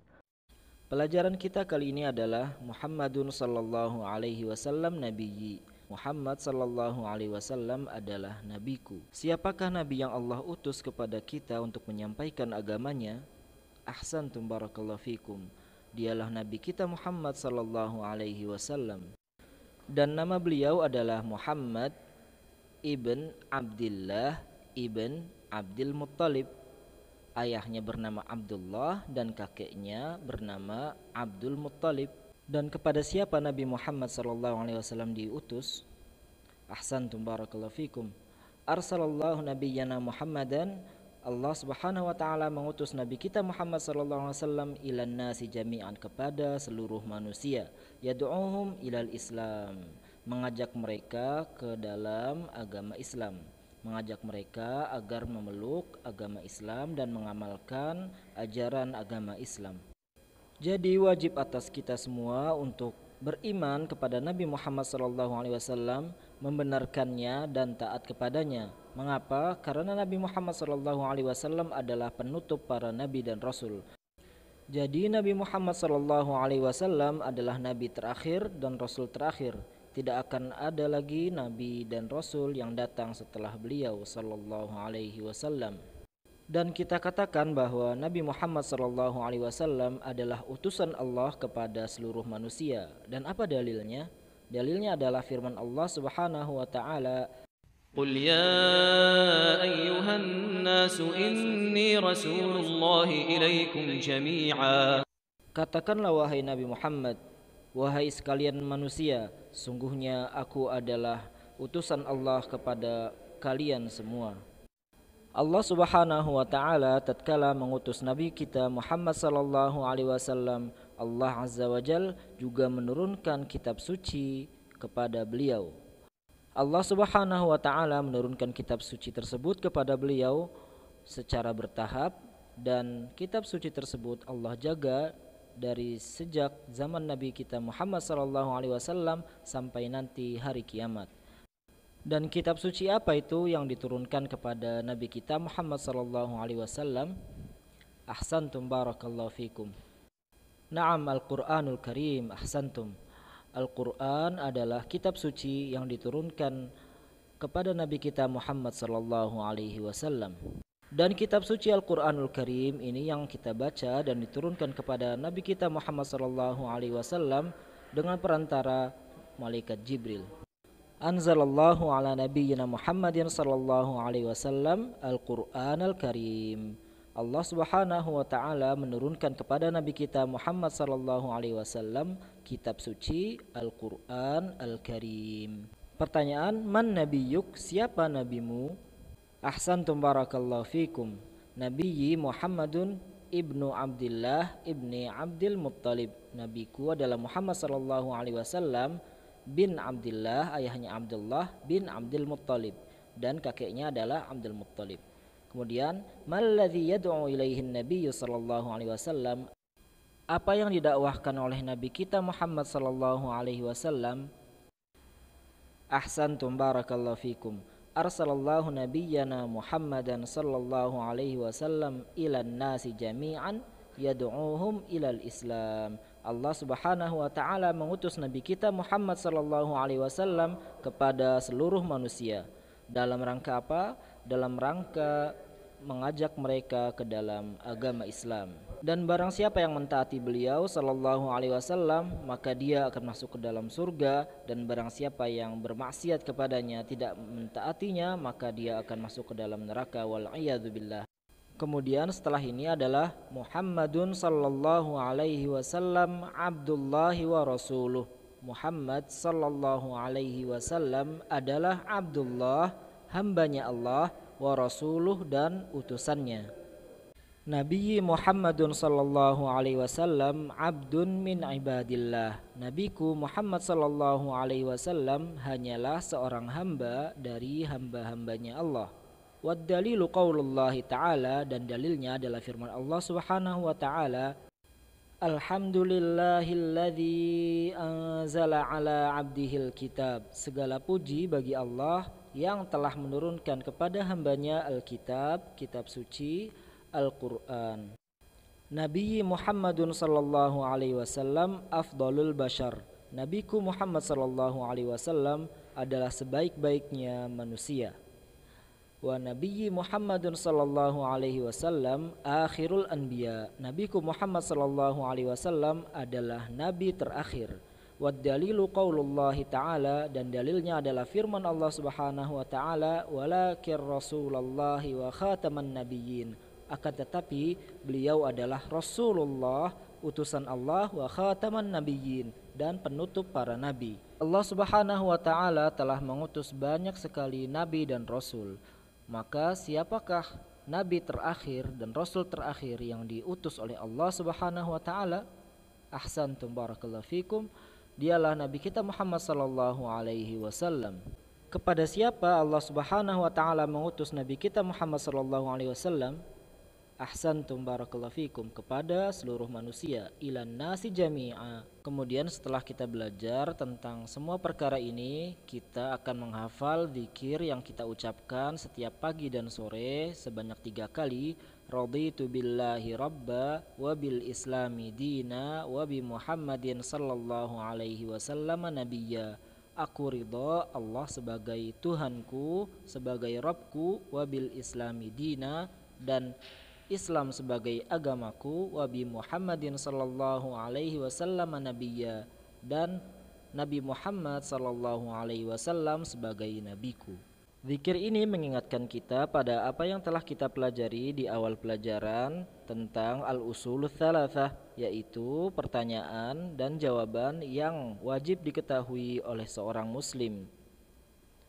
A: Pelajaran kita kali ini adalah Muhammadun sallallahu alaihi wasallam nabiyyi. Muhammad sallallahu alaihi wasallam adalah nabiku. Siapakah nabi yang Allah utus kepada kita untuk menyampaikan agamanya? Ahsantum barakallahu fikum. Dialah nabi kita Muhammad sallallahu alaihi wasallam. Dan nama beliau adalah Muhammad ibn Abdullah ibn Abdul Muttalib. Ayahnya bernama Abdullah dan kakeknya bernama Abdul Muttalib. Dan kepada siapa Nabi Muhammad sallallahu alaihi wasallam diutus? Ahsantum barakallahu fikum. Arsalallahu nabiyyana Muhammadan. Allah Subhanahu wa taala mengutus nabi kita Muhammad sallallahu alaihi wasallam ilan nasi jami'an, kepada seluruh manusia. Yad'uhum ilal Islam, mengajak mereka ke dalam agama Islam, mengajak mereka agar memeluk agama Islam dan mengamalkan ajaran agama Islam. Jadi wajib atas kita semua untuk beriman kepada Nabi Muhammad SAW, membenarkannya dan taat kepadanya. Mengapa? Karena Nabi Muhammad SAW adalah penutup para nabi dan rasul. Jadi Nabi Muhammad SAW adalah nabi terakhir dan rasul terakhir. Tidak akan ada lagi nabi dan rasul yang datang setelah beliau SAW. Dan kita katakan bahwa Nabi Muhammad SAW adalah utusan Allah kepada seluruh manusia. Dan apa dalilnya? Dalilnya adalah firman Allah Subhanahu wa taala,
E: Qul ya ayyuhan nasu inni rasulullahi ilaikum jami'a.
A: katakanlah wahai Nabi Muhammad, wahai sekalian manusia, sungguhnya aku adalah utusan Allah kepada kalian semua. Allah Subhanahu wa taala tatkala mengutus nabi kita Muhammad sallallahu alaihi wasallam, Allah Azza wa Jal juga menurunkan kitab suci kepada beliau. Allah Subhanahu wa taala menurunkan kitab suci tersebut kepada beliau secara bertahap, dan kitab suci tersebut Allah jaga dari sejak zaman nabi kita Muhammad sallallahu alaihi wasallam sampai nanti hari kiamat. Dan kitab suci apa itu yang diturunkan kepada nabi kita Muhammad sallallahu alaihi wasallam? Ahsantum barakallahu fikum. Naam, Al-Qur'anul Karim. Ahsantum. Al-Qur'an adalah kitab suci yang diturunkan kepada nabi kita Muhammad sallallahu alaihi wasallam. Dan kitab suci Al-Qur'anul Karim ini yang kita baca dan diturunkan kepada nabi kita Muhammad sallallahu alaihi wasallam dengan perantara malaikat Jibril.
D: Anzalallahu ala nabiyyina Muhammadin sallallahu alaihi wasallam Al-Qur'anal Karim. Allah Subhanahu wa taala menurunkan kepada nabi kita Muhammad sallallahu alaihi wasallam kitab suci Al-Qur'an Al-Karim. Pertanyaan, man nabiyyuk, siapa nabimu? Ahsantum barakallahu fikum. Nabiyyi Muhammadun ibnu Abdillah ibni Abdil Muttalib. Nabiku adalah Muhammad sallallahu alaihi wasallam bin Abdillah, ayahnya Abdullah bin Abdul Muttalib, dan kakeknya adalah Abdul Muttalib. Kemudian, malladzi yad'u ilaihin nabiyyu sallallahu alaihi wasallam, apa yang didakwahkan oleh nabi kita Muhammad sallallahu alaihi wasallam? Ahsantum barakallahu fikum. Arsalallahu nabiyyana Muhammadan sallallahu alaihi wasallam ilan nasi jami'an yad'uuhum ilal Islam. Allah Subhanahu wa taala mengutus nabi kita Muhammad sallallahu alaihi wasallam kepada seluruh manusia. Dalam rangka apa? Dalam rangka mengajak mereka ke dalam agama Islam. Dan barang siapa yang mentaati beliau sallallahu alaihi wasallam, maka dia akan masuk ke dalam surga, dan barang siapa yang bermaksiat kepadanya, tidak mentaatinya, maka dia akan masuk ke dalam neraka, wal iyadzu billah. Kemudian setelah ini adalah Muhammadun sallallahu alaihi wasallam abdullahi wa rasuluh. Muhammad sallallahu alaihi wasallam adalah Abdullah, hambanya Allah, wa rasuluh, dan utusannya. Nabi Muhammadun sallallahu alaihi wasallam abdun min ibadillah. Nabiku Muhammad sallallahu alaihi wasallam hanyalah seorang hamba dari hamba-hambanya Allah. Wad dalilu qaulullahi ta'ala, dan dalilnya adalah firman Allah Subhanahu wa ta'ala, alhamdulillahilladzi anzala ala abdihil kitab. Segala puji bagi Allah yang telah menurunkan kepada hambanya Alkitab, kitab suci Al-Quran. Nabi Muhammadun sallallahu alaihi wasallam afdalul bashar. Nabiku Muhammad sallallahu alaihi wasallam adalah sebaik-baiknya manusia. Wa nabiyyi Muhammadun sallallahu alaihi wasallam akhirul anbiya. Nabiku Muhammad sallallahu alaihi wasallam adalah nabi terakhir. Wad dalilu qaulullahi ta'ala, dan dalilnya adalah firman Allah Subhanahu wa ta'ala, walakin rasulullahi wa khataman nabiyyin. Akan tetapi beliau adalah Rasulullah, utusan Allah, wa khataman nabiyyin, dan penutup para nabi. Allah Subhanahu wa ta'ala telah mengutus banyak sekali nabi dan rasul. Maka siapakah nabi terakhir dan rasul terakhir yang diutus oleh Allah Subhanahu wa taala? Ahsantum barakallahu fikum. Dialah nabi kita Muhammad sallallahu alaihi wasallam. Kepada siapa Allah Subhanahu wa taala mengutus nabi kita Muhammad sallallahu alaihi wasallam? Ahsantum barakallahu fikum, kepada seluruh manusia, ilan nasi jami'a. Kemudian setelah kita belajar tentang semua perkara ini, kita akan menghafal zikir yang kita ucapkan setiap pagi dan sore sebanyak 3 kali. Raditu billahi rabba wa bil islami dina wa bi Muhammadin sallallahu alaihi wasallam nabiyya. Aku ridha Allah sebagai Tuhanku, sebagai Rabbku, wa bil islami dina, dan Islam sebagai agamaku, wa bi Muhammadin sallallahu alaihi wasallam nabiyya, dan Nabi Muhammad sallallahu alaihi wasallam sebagai nabiku. Zikir ini mengingatkan kita pada apa yang telah kita pelajari di awal pelajaran tentang al-usulul tsalatsah, yaitu pertanyaan dan jawaban yang wajib diketahui oleh seorang muslim.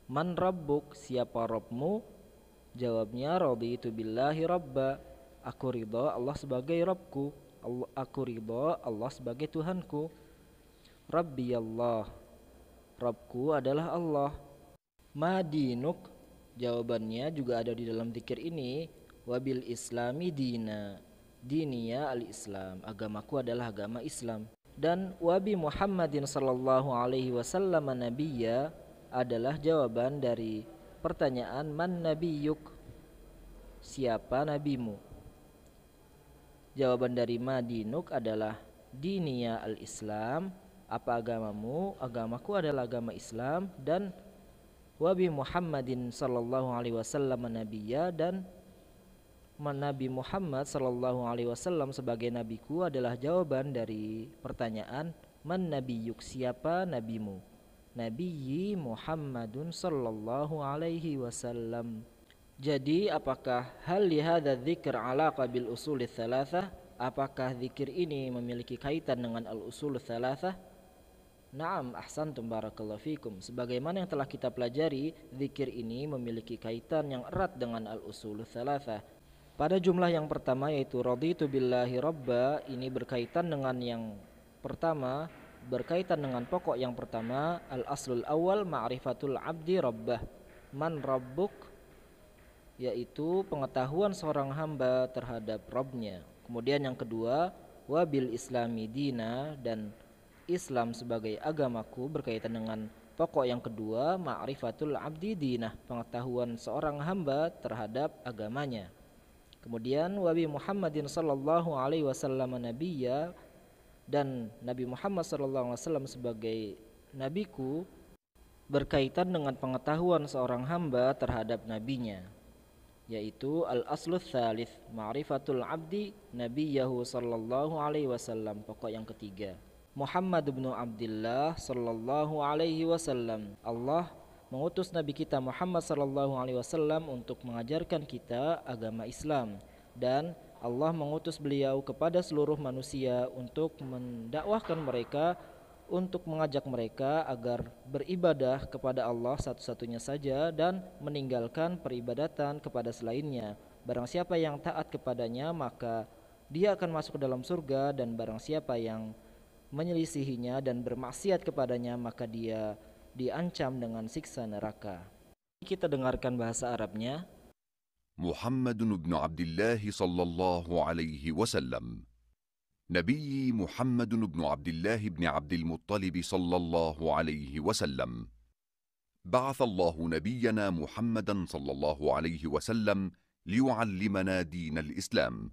D: Man rabbuk, siapa Rabbmu? Jawabnya raditu billahi rabba. Aku ridha Allah sebagai Rabbku. Aku ridha Allah sebagai Tuhanku. Rabbi Allah, Rabbku adalah Allah. Madinuk, jawabannya juga ada di dalam zikir ini. Wabil islami dina, diniya al-islam, agamaku adalah agama Islam. Dan wabi Muhammadin sallallahu alaihi wasallam nabiyya adalah jawaban dari pertanyaan man nabiyyuk, siapa nabimu. Jawaban dari madinuk adalah diniya al-islam, apa agamamu? Agamaku adalah agama Islam. Dan wabi Muhammadin sallallahu alaihi wasallam nabiyya, dan Nabi Muhammad sallallahu alaihi wasallam sebagai nabiku adalah jawaban dari pertanyaan man nabiyyuk, siapa nabimu. nabiyyi Muhammadun sallallahu alaihi wasallam. Jadi apakah hal li hadza dzikr alaqa bil usul tsalatsah? Apakah zikir ini memiliki kaitan dengan al-usul tsalatsah? Naam, ahsantum barakallahu fikum. Sebagaimana yang telah kita pelajari, zikir ini memiliki kaitan yang erat dengan al-usul tsalatsah. Pada jumlah yang pertama yaitu raditu billahi rabba, ini berkaitan dengan yang pertama, berkaitan dengan pokok yang pertama, al-aslul awal ma'rifatul abdi rabbah. Man rabbuk, yaitu pengetahuan seorang hamba terhadap Rabbnya. Kemudian yang kedua, wabil islami dina, dan Islam sebagai agamaku, berkaitan dengan pokok yang kedua, ma'rifatul abdi dinah, pengetahuan seorang hamba terhadap agamanya. Kemudian wabi Muhammadin sallallahu alaihi wasallam nabiyya, dan Nabi Muhammad sallallahu alaihi wasallam sebagai nabiku, berkaitan dengan pengetahuan seorang hamba terhadap nabinya, yaitu al-aslus tsalits ma'rifatul abdi nabiyyahu sallallahu alaihi wasallam, pokok yang ketiga. Muhammad bin Abdullah sallallahu alaihi wasallam, Allah mengutus Nabi kita Muhammad sallallahu alaihi wasallam untuk mengajarkan kita agama Islam, dan Allah mengutus beliau kepada seluruh manusia untuk mendakwahkan mereka, untuk mengajak mereka agar beribadah kepada Allah satu-satunya saja dan meninggalkan peribadatan kepada selainnya. Barang siapa yang taat kepadanya maka dia akan masuk ke dalam surga, dan barang siapa yang menyelisihinya dan bermaksiat kepadanya maka dia diancam dengan siksa neraka. Kita dengarkan bahasa Arabnya.
F: محمد بن عبد الله صلى الله عليه وسلم. نبي محمد بن عبد الله بن عبد المطلب صلى الله عليه وسلم. بعث الله نبينا محمدا صلى الله عليه وسلم ليعلمنا دين الإسلام،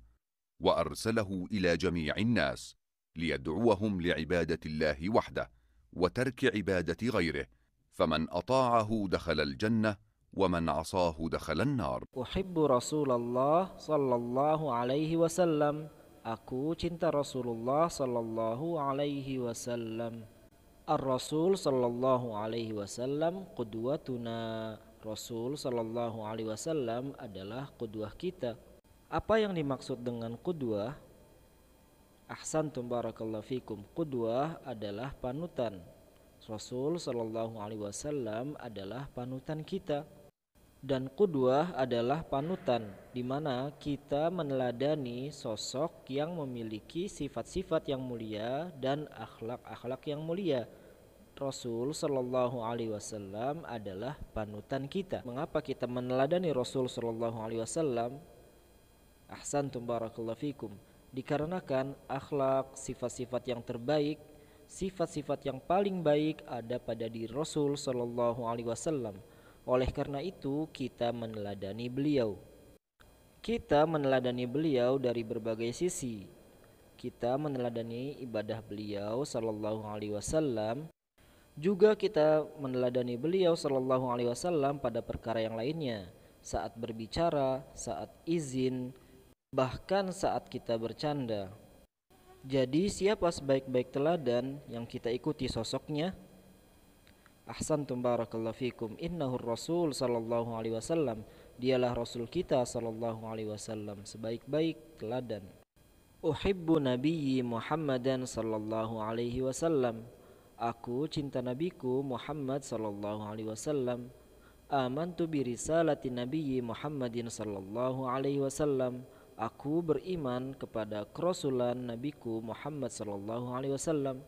F: وأرسله إلى جميع الناس ليدعوهم لعبادة الله وحده وترك عبادة غيره، فمن أطاعه دخل الجنة ومن عصاه دخل النار.
D: أحب رسول الله صلى الله عليه وسلم. Aku cinta Rasulullah sallallahu alaihi wasallam. Ar-Rasul sallallahu alaihi wasallam qudwatuna. Rasul sallallahu alaihi wasallam adalah qudwah kita. Apa yang dimaksud dengan qudwah? Ahsantum barakallahu fikum. Qudwah adalah panutan. Rasul sallallahu alaihi wasallam adalah panutan kita. Dan qudwah adalah panutan, di mana kita meneladani sosok yang memiliki sifat-sifat yang mulia dan akhlak-akhlak yang mulia. Rasul sallallahu alaihi wasallam adalah panutan kita. Mengapa kita meneladani Rasul sallallahu alaihi wasallam? Ahsantum barakallahu fikum. Dikarenakan akhlak, sifat-sifat yang terbaik, sifat-sifat yang paling baik ada pada diri Rasul sallallahu alaihi wasallam. Oleh karena itu kita meneladani beliau. Kita meneladani beliau dari berbagai sisi. Kita meneladani ibadah beliau sallallahu alaihi wasallam. Juga kita meneladani beliau sallallahu alaihi wasallam pada perkara yang lainnya, saat berbicara, saat izin, bahkan saat kita bercanda. Jadi siapa sebaik-baik teladan yang kita ikuti sosoknya? Ahsantum barakallahu fikum. Innahur Rasul sallallahu alaihi wasallam. Dialah Rasul kita sallallahu alaihi wasallam, sebaik-baik teladan. Uhibbu nabiyyi Muhammadan sallallahu alaihi wasallam. Aku cinta nabiku Muhammad sallallahu alaihi wasallam. Amantu bi risalati nabiyyi Muhammadin sallallahu alaihi wasallam. Aku beriman kepada kerasulan nabiku Muhammad sallallahu alaihi wasallam.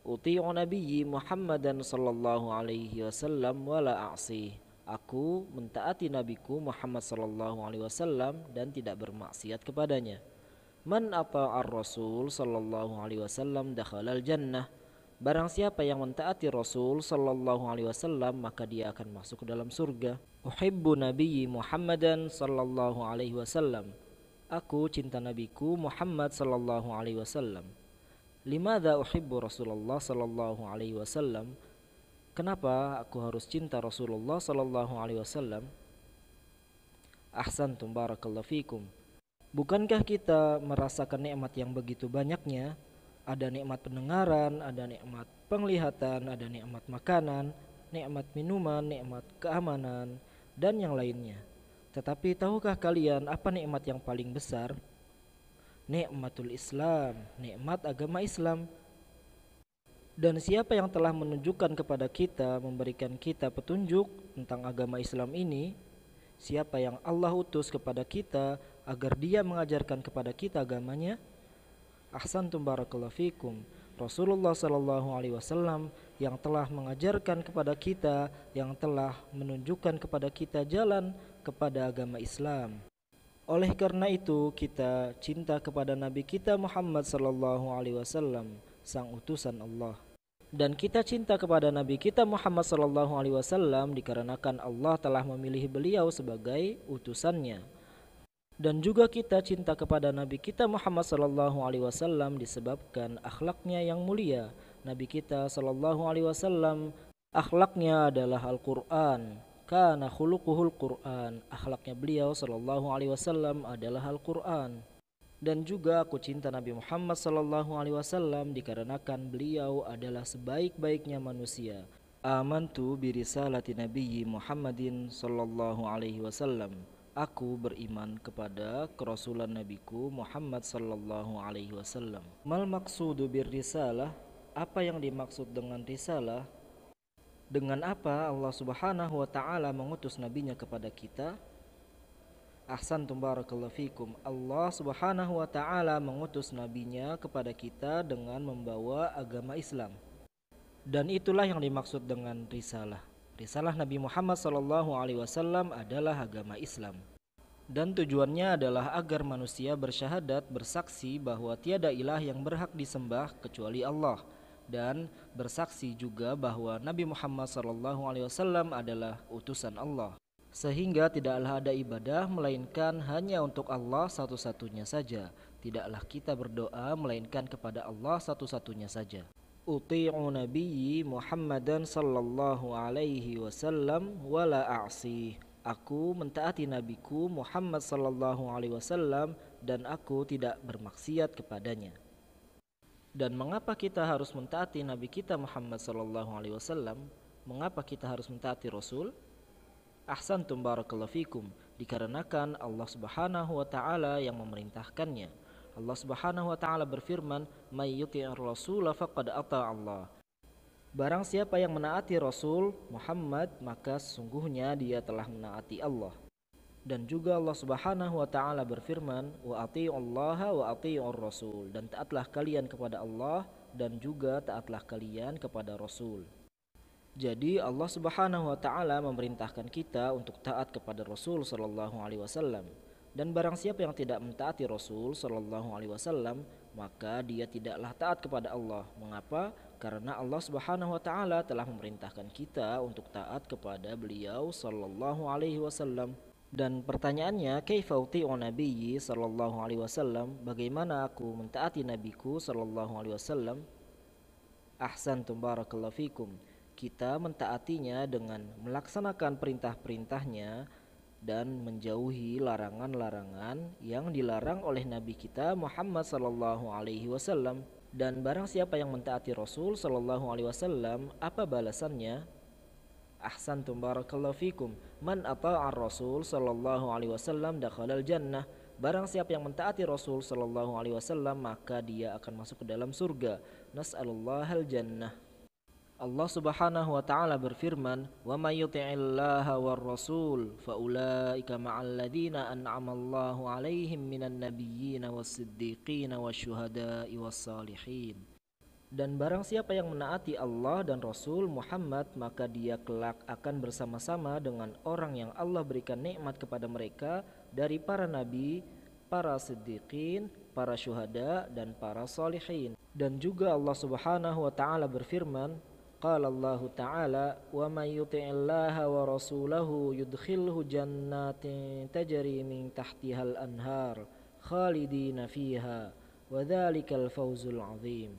D: Uti'u nabiyyi Muhammadan sallallahu alaihi wasallam wa la a'si. Aku mentaati nabiku Muhammad sallallahu alaihi wasallam dan tidak bermaksiat kepadanya. Man ata'ar Rasul sallallahu alaihi wasallam dakhalal jannah. Barang siapa yang mentaati Rasul sallallahu alaihi wasallam maka dia akan masuk ke dalam surga. Uhibbu nabiyyi Muhammadan sallallahu alaihi wasallam. Aku cinta nabiku Muhammad sallallahu alaihi wasallam. Limadza uhibbu Rasulullah sallallahu alaihi wasallam? Kenapa aku harus cinta Rasulullah sallallahu alaihi wasallam? Ahsantum barakallahu fikum. Bukankah kita merasakan nikmat yang begitu banyaknya? Ada nikmat pendengaran, ada nikmat penglihatan, ada nikmat makanan, nikmat minuman, nikmat keamanan, dan yang lainnya. Tetapi tahukah kalian apa nikmat yang paling besar? Nikmatul Islam, nikmat agama Islam. Dan siapa yang telah menunjukkan kepada kita, memberikan kita petunjuk tentang agama Islam ini? Siapa yang Allah utus kepada kita agar dia mengajarkan kepada kita agamanya? Ahsantum barakallahu fikum. Rasulullah sallallahu alaihi wasallam yang telah mengajarkan kepada kita, yang telah menunjukkan kepada kita jalan kepada agama Islam. Oleh karena itu kita cinta kepada Nabi kita Muhammad sallallahu alaihi wasallam, sang utusan Allah. Dan kita cinta kepada Nabi kita Muhammad sallallahu alaihi wasallam dikarenakan Allah telah memilih beliau sebagai utusannya. Dan juga kita cinta kepada Nabi kita Muhammad sallallahu alaihi wasallam disebabkan akhlaknya yang mulia. Nabi kita sallallahu alaihi wasallam akhlaknya adalah Al-Qur'an. Kana khuluquhul Qur'an. Akhlaknya beliau sallallahu alaihi wasallam adalah Al-Qur'an. Dan juga aku cinta Nabi Muhammad sallallahu alaihi wasallam dikarenakan beliau adalah sebaik-baiknya manusia. Amantu bi risalati nabiyyi Muhammadin sallallahu alaihi wasallam. Aku beriman kepada kerasulan nabiku Muhammad sallallahu alaihi wasallam. Mal maqsudu bir risalah? Apa yang dimaksud dengan risalah? Dengan apa Allah Subhanahu wa taala mengutus nabinya kepada kita? Ahsantum barakallahu fikum. Allah Subhanahu wa taala mengutus nabinya kepada kita dengan membawa agama Islam. Dan itulah yang dimaksud dengan risalah. Risalah Nabi Muhammad SAW adalah agama Islam. Dan tujuannya adalah agar manusia bersyahadat, bersaksi bahwa tiada ilah yang berhak disembah kecuali Allah, dan bersaksi juga bahwa Nabi Muhammad SAW adalah utusan Allah. Sehingga tidaklah ada ibadah melainkan hanya untuk Allah satu-satunya saja. Tidaklah kita berdoa melainkan kepada Allah satu-satunya saja. Uti'u nabiyyi Muhammadan sallallahu alaihi wasallam wala a'si. Aku mentaati nabiku Muhammad sallallahu alaihi wasallam dan aku tidak bermaksiat kepadanya. Dan mengapa kita harus mentaati nabi kita Muhammad sallallahu alaihi wasallam? Mengapa kita harus mentaati Rasul? Ahsantum barakallahu fikum. Dikarenakan Allah Subhanahu wa taala yang memerintahkannya. Allah Subhanahu wa taala berfirman, "May yuti'ir rasula faqad ata Allah." Barang siapa yang menaati Rasul Muhammad, maka sesungguhnya dia telah menaati Allah. Dan juga Allah Subhanahu wa taala berfirman, "Wa atii'ullaha wa atii'ur rasul." Dan taatlah kalian kepada Allah dan juga taatlah kalian kepada Rasul. Jadi Allah Subhanahu wa taala memerintahkan kita untuk taat kepada Rasul sallallahu alaihi wasallam. Dan barang siapa yang tidak mentaati Rasul sallallahu alaihi wasallam, maka dia tidaklah taat kepada Allah. Mengapa? Karena Allah Subhanahu wa taala telah memerintahkan kita untuk taat kepada beliau sallallahu alaihi wasallam. Dan pertanyaannya, kaifa uti'u nabiyyi sallallahu alaihi wasallam? Bagaimana aku mentaati nabiku sallallahu alaihi wasallam? Ahsantum barakallahu fikum. Kita mentaatinya dengan melaksanakan perintah-perintahnya dan menjauhi larangan-larangan yang dilarang oleh Nabi kita Muhammad sallallahu alaihi wasallam. Dan barang siapa yang mentaati Rasul sallallahu alaihi wasallam, apa balasannya? Ahsantum barakallahu fikum. Man ata'ar Rasul sallallahu alaihi wasallam dakhalal jannah. Barang siapa yang mentaati Rasul sallallahu alaihi wasallam, maka dia akan masuk ke dalam surga. Nas'alullahal jannah. Allah Subhanahu wa taala berfirman, "Wa may yuti'illaha war rasul fa ulaika ma'al ladzina an'ama Allahu 'alaihim minan nabiyyin was-siddiqin wasyuhada'i was-salihin." Dan barang siapa yang menaati Allah dan Rasul Muhammad, maka dia kelak akan bersama-sama dengan orang yang Allah berikan nikmat kepada mereka dari para nabi, para siddiqin, para syuhada dan para salihin. Dan juga Allah Subhanahu wa taala berfirman, qala Allah ta'ala, wa may yuti'illaha wa rasulahu yudkhilhu jannatin tajri min tahtihal anhar khalidina fiha wa dzalikal fawzul 'adzim.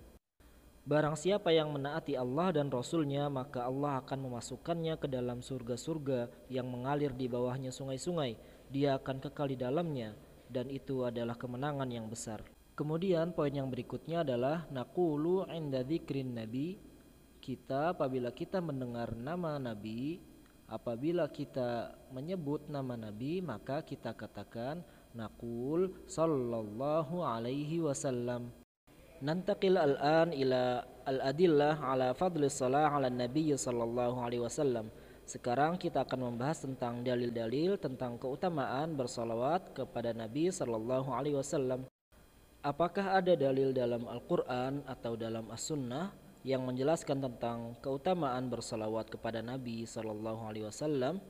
D: Barang siapa yang menaati Allah dan Rasulnya, maka Allah akan memasukkannya ke dalam surga-surga yang mengalir di bawahnya sungai-sungai. Dia akan kekal di dalamnya, dan itu adalah kemenangan yang besar. Kemudian poin yang berikutnya adalah naqulu 'inda dzikrin nabi. Kita apabila kita mendengar nama nabi, apabila kita menyebut nama nabi, maka kita katakan naqul sallallahu alaihi wasallam. Nantaqil al-an ila al-adillah ala fadli shalah ala nabi sallallahu alaihi wasallam. Sekarang kita akan membahas tentang dalil-dalil tentang keutamaan bersalawat kepada Nabi sallallahu alaihi wasallam. Apakah ada dalil dalam Al-Quran atau dalam As-Sunnah yang menjelaskan tentang keutamaan bersalawat kepada Nabi sallallahu alaihi wasallam?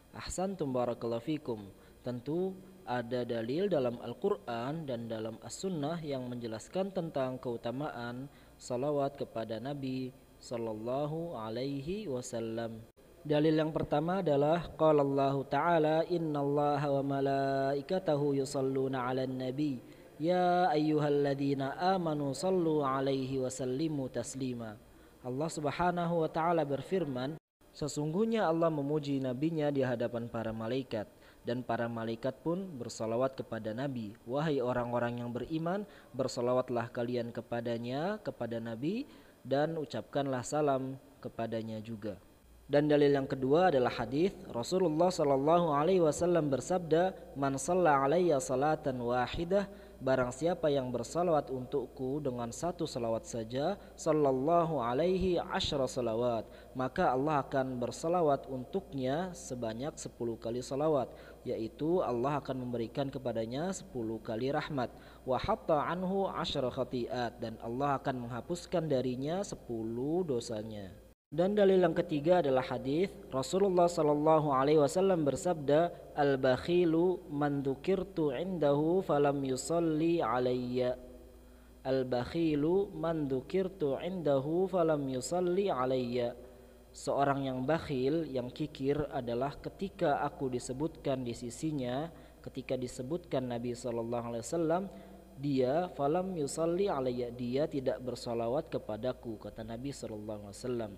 D: Ahsantum barakallahu fikum. Tentu ada dalil dalam Al-Quran dan dalam As-Sunnah yang menjelaskan tentang keutamaan salawat kepada Nabi sallallahu alaihi wasallam. Dalil yang pertama adalah qala Allah Ta'ala innallaha wa malaikatahu yusalluna 'alan nabi ya ayyuhalladzina amanu sallu 'alaihi wa sallimu taslima. Allah Subhanahu wa taala berfirman, sesungguhnya Allah memuji nabinya di hadapan para malaikat, dan para malaikat pun bersalawat kepada Nabi. Wahai orang-orang yang beriman, bersalawatlah kalian kepadanya, kepada Nabi, dan ucapkanlah salam kepadanya juga. Dan dalil yang kedua adalah hadis Rasulullah sallallahu alaihi wasallam bersabda, "Man shalla 'alayya salatan wahidah, barang siapa yang bersalawat untukku dengan satu salawat saja, sallallahu alaihi asyra salawat, maka Allah akan bersalawat untuknya sebanyak 10 kali salawat, yaitu Allah akan memberikan kepadanya 10 kali rahmat, wa hatta anhu asyra khati'at, dan Allah akan menghapuskan darinya 10 dosanya." Dan dalil yang ketiga adalah hadis Rasulullah sallallahu alaihi wasallam bersabda, "Al-bakhilu man dzukirtu indahu falam yusalli alayya." Al-bakhilu man dzukirtu indahu falam yusalli alayya. Seorang yang bakhil, yang kikir adalah ketika aku disebutkan di sisinya, ketika disebutkan Nabi sallallahu alaihi wasallam, dia falam yusalli alayya, dia tidak bersalawat kepadaku, kata Nabi sallallahu alaihi wasallam.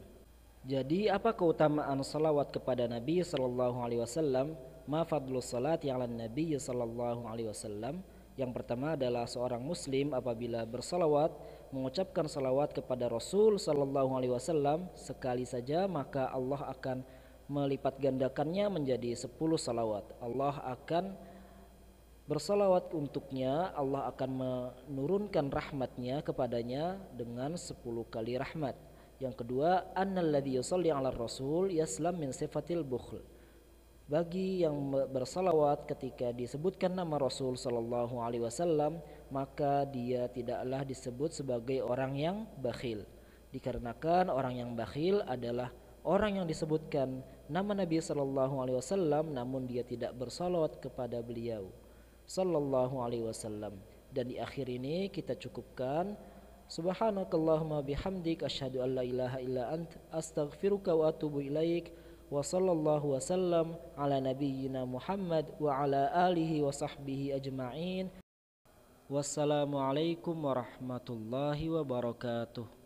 D: Jadi apa keutamaan salawat kepada Nabi sallallahu alaihi wasallam? Ma fadlus salati 'alan nabi sallallahu alaihi wasallam. Yang pertama adalah seorang muslim apabila bersalawat, mengucapkan salawat kepada Rasul sallallahu alaihi wasallam sekali saja, maka Allah akan melipat gandakannya menjadi 10 salawat. Allah akan bersalawat untuknya, Allah akan menurunkan rahmatnya kepadanya dengan 10 kali rahmat. Yang kedua, annalladzi yusalli 'alar rasul yaslam min sifatil bukhl. Bagi yang bersalawat ketika disebutkan nama Rasul sallallahu alaihi wasallam, maka dia tidaklah disebut sebagai orang yang bakhil. Dikarenakan orang yang bakhil adalah orang yang disebutkan nama Nabi sallallahu alaihi wasallam namun dia tidak bersalawat kepada beliau sallallahu alaihi wasallam. Dan di akhir ini kita cukupkan. Subhanakallahumma bihamdik asyhadu an la ilaha illa ant astaghfiruka wa atubu ilaik wa sallallahu wasallam ala nabiyyina Muhammad wa ala alihi wa sahbihi ajma'in. Wassalamualaikum warahmatullahi wabarakatuh.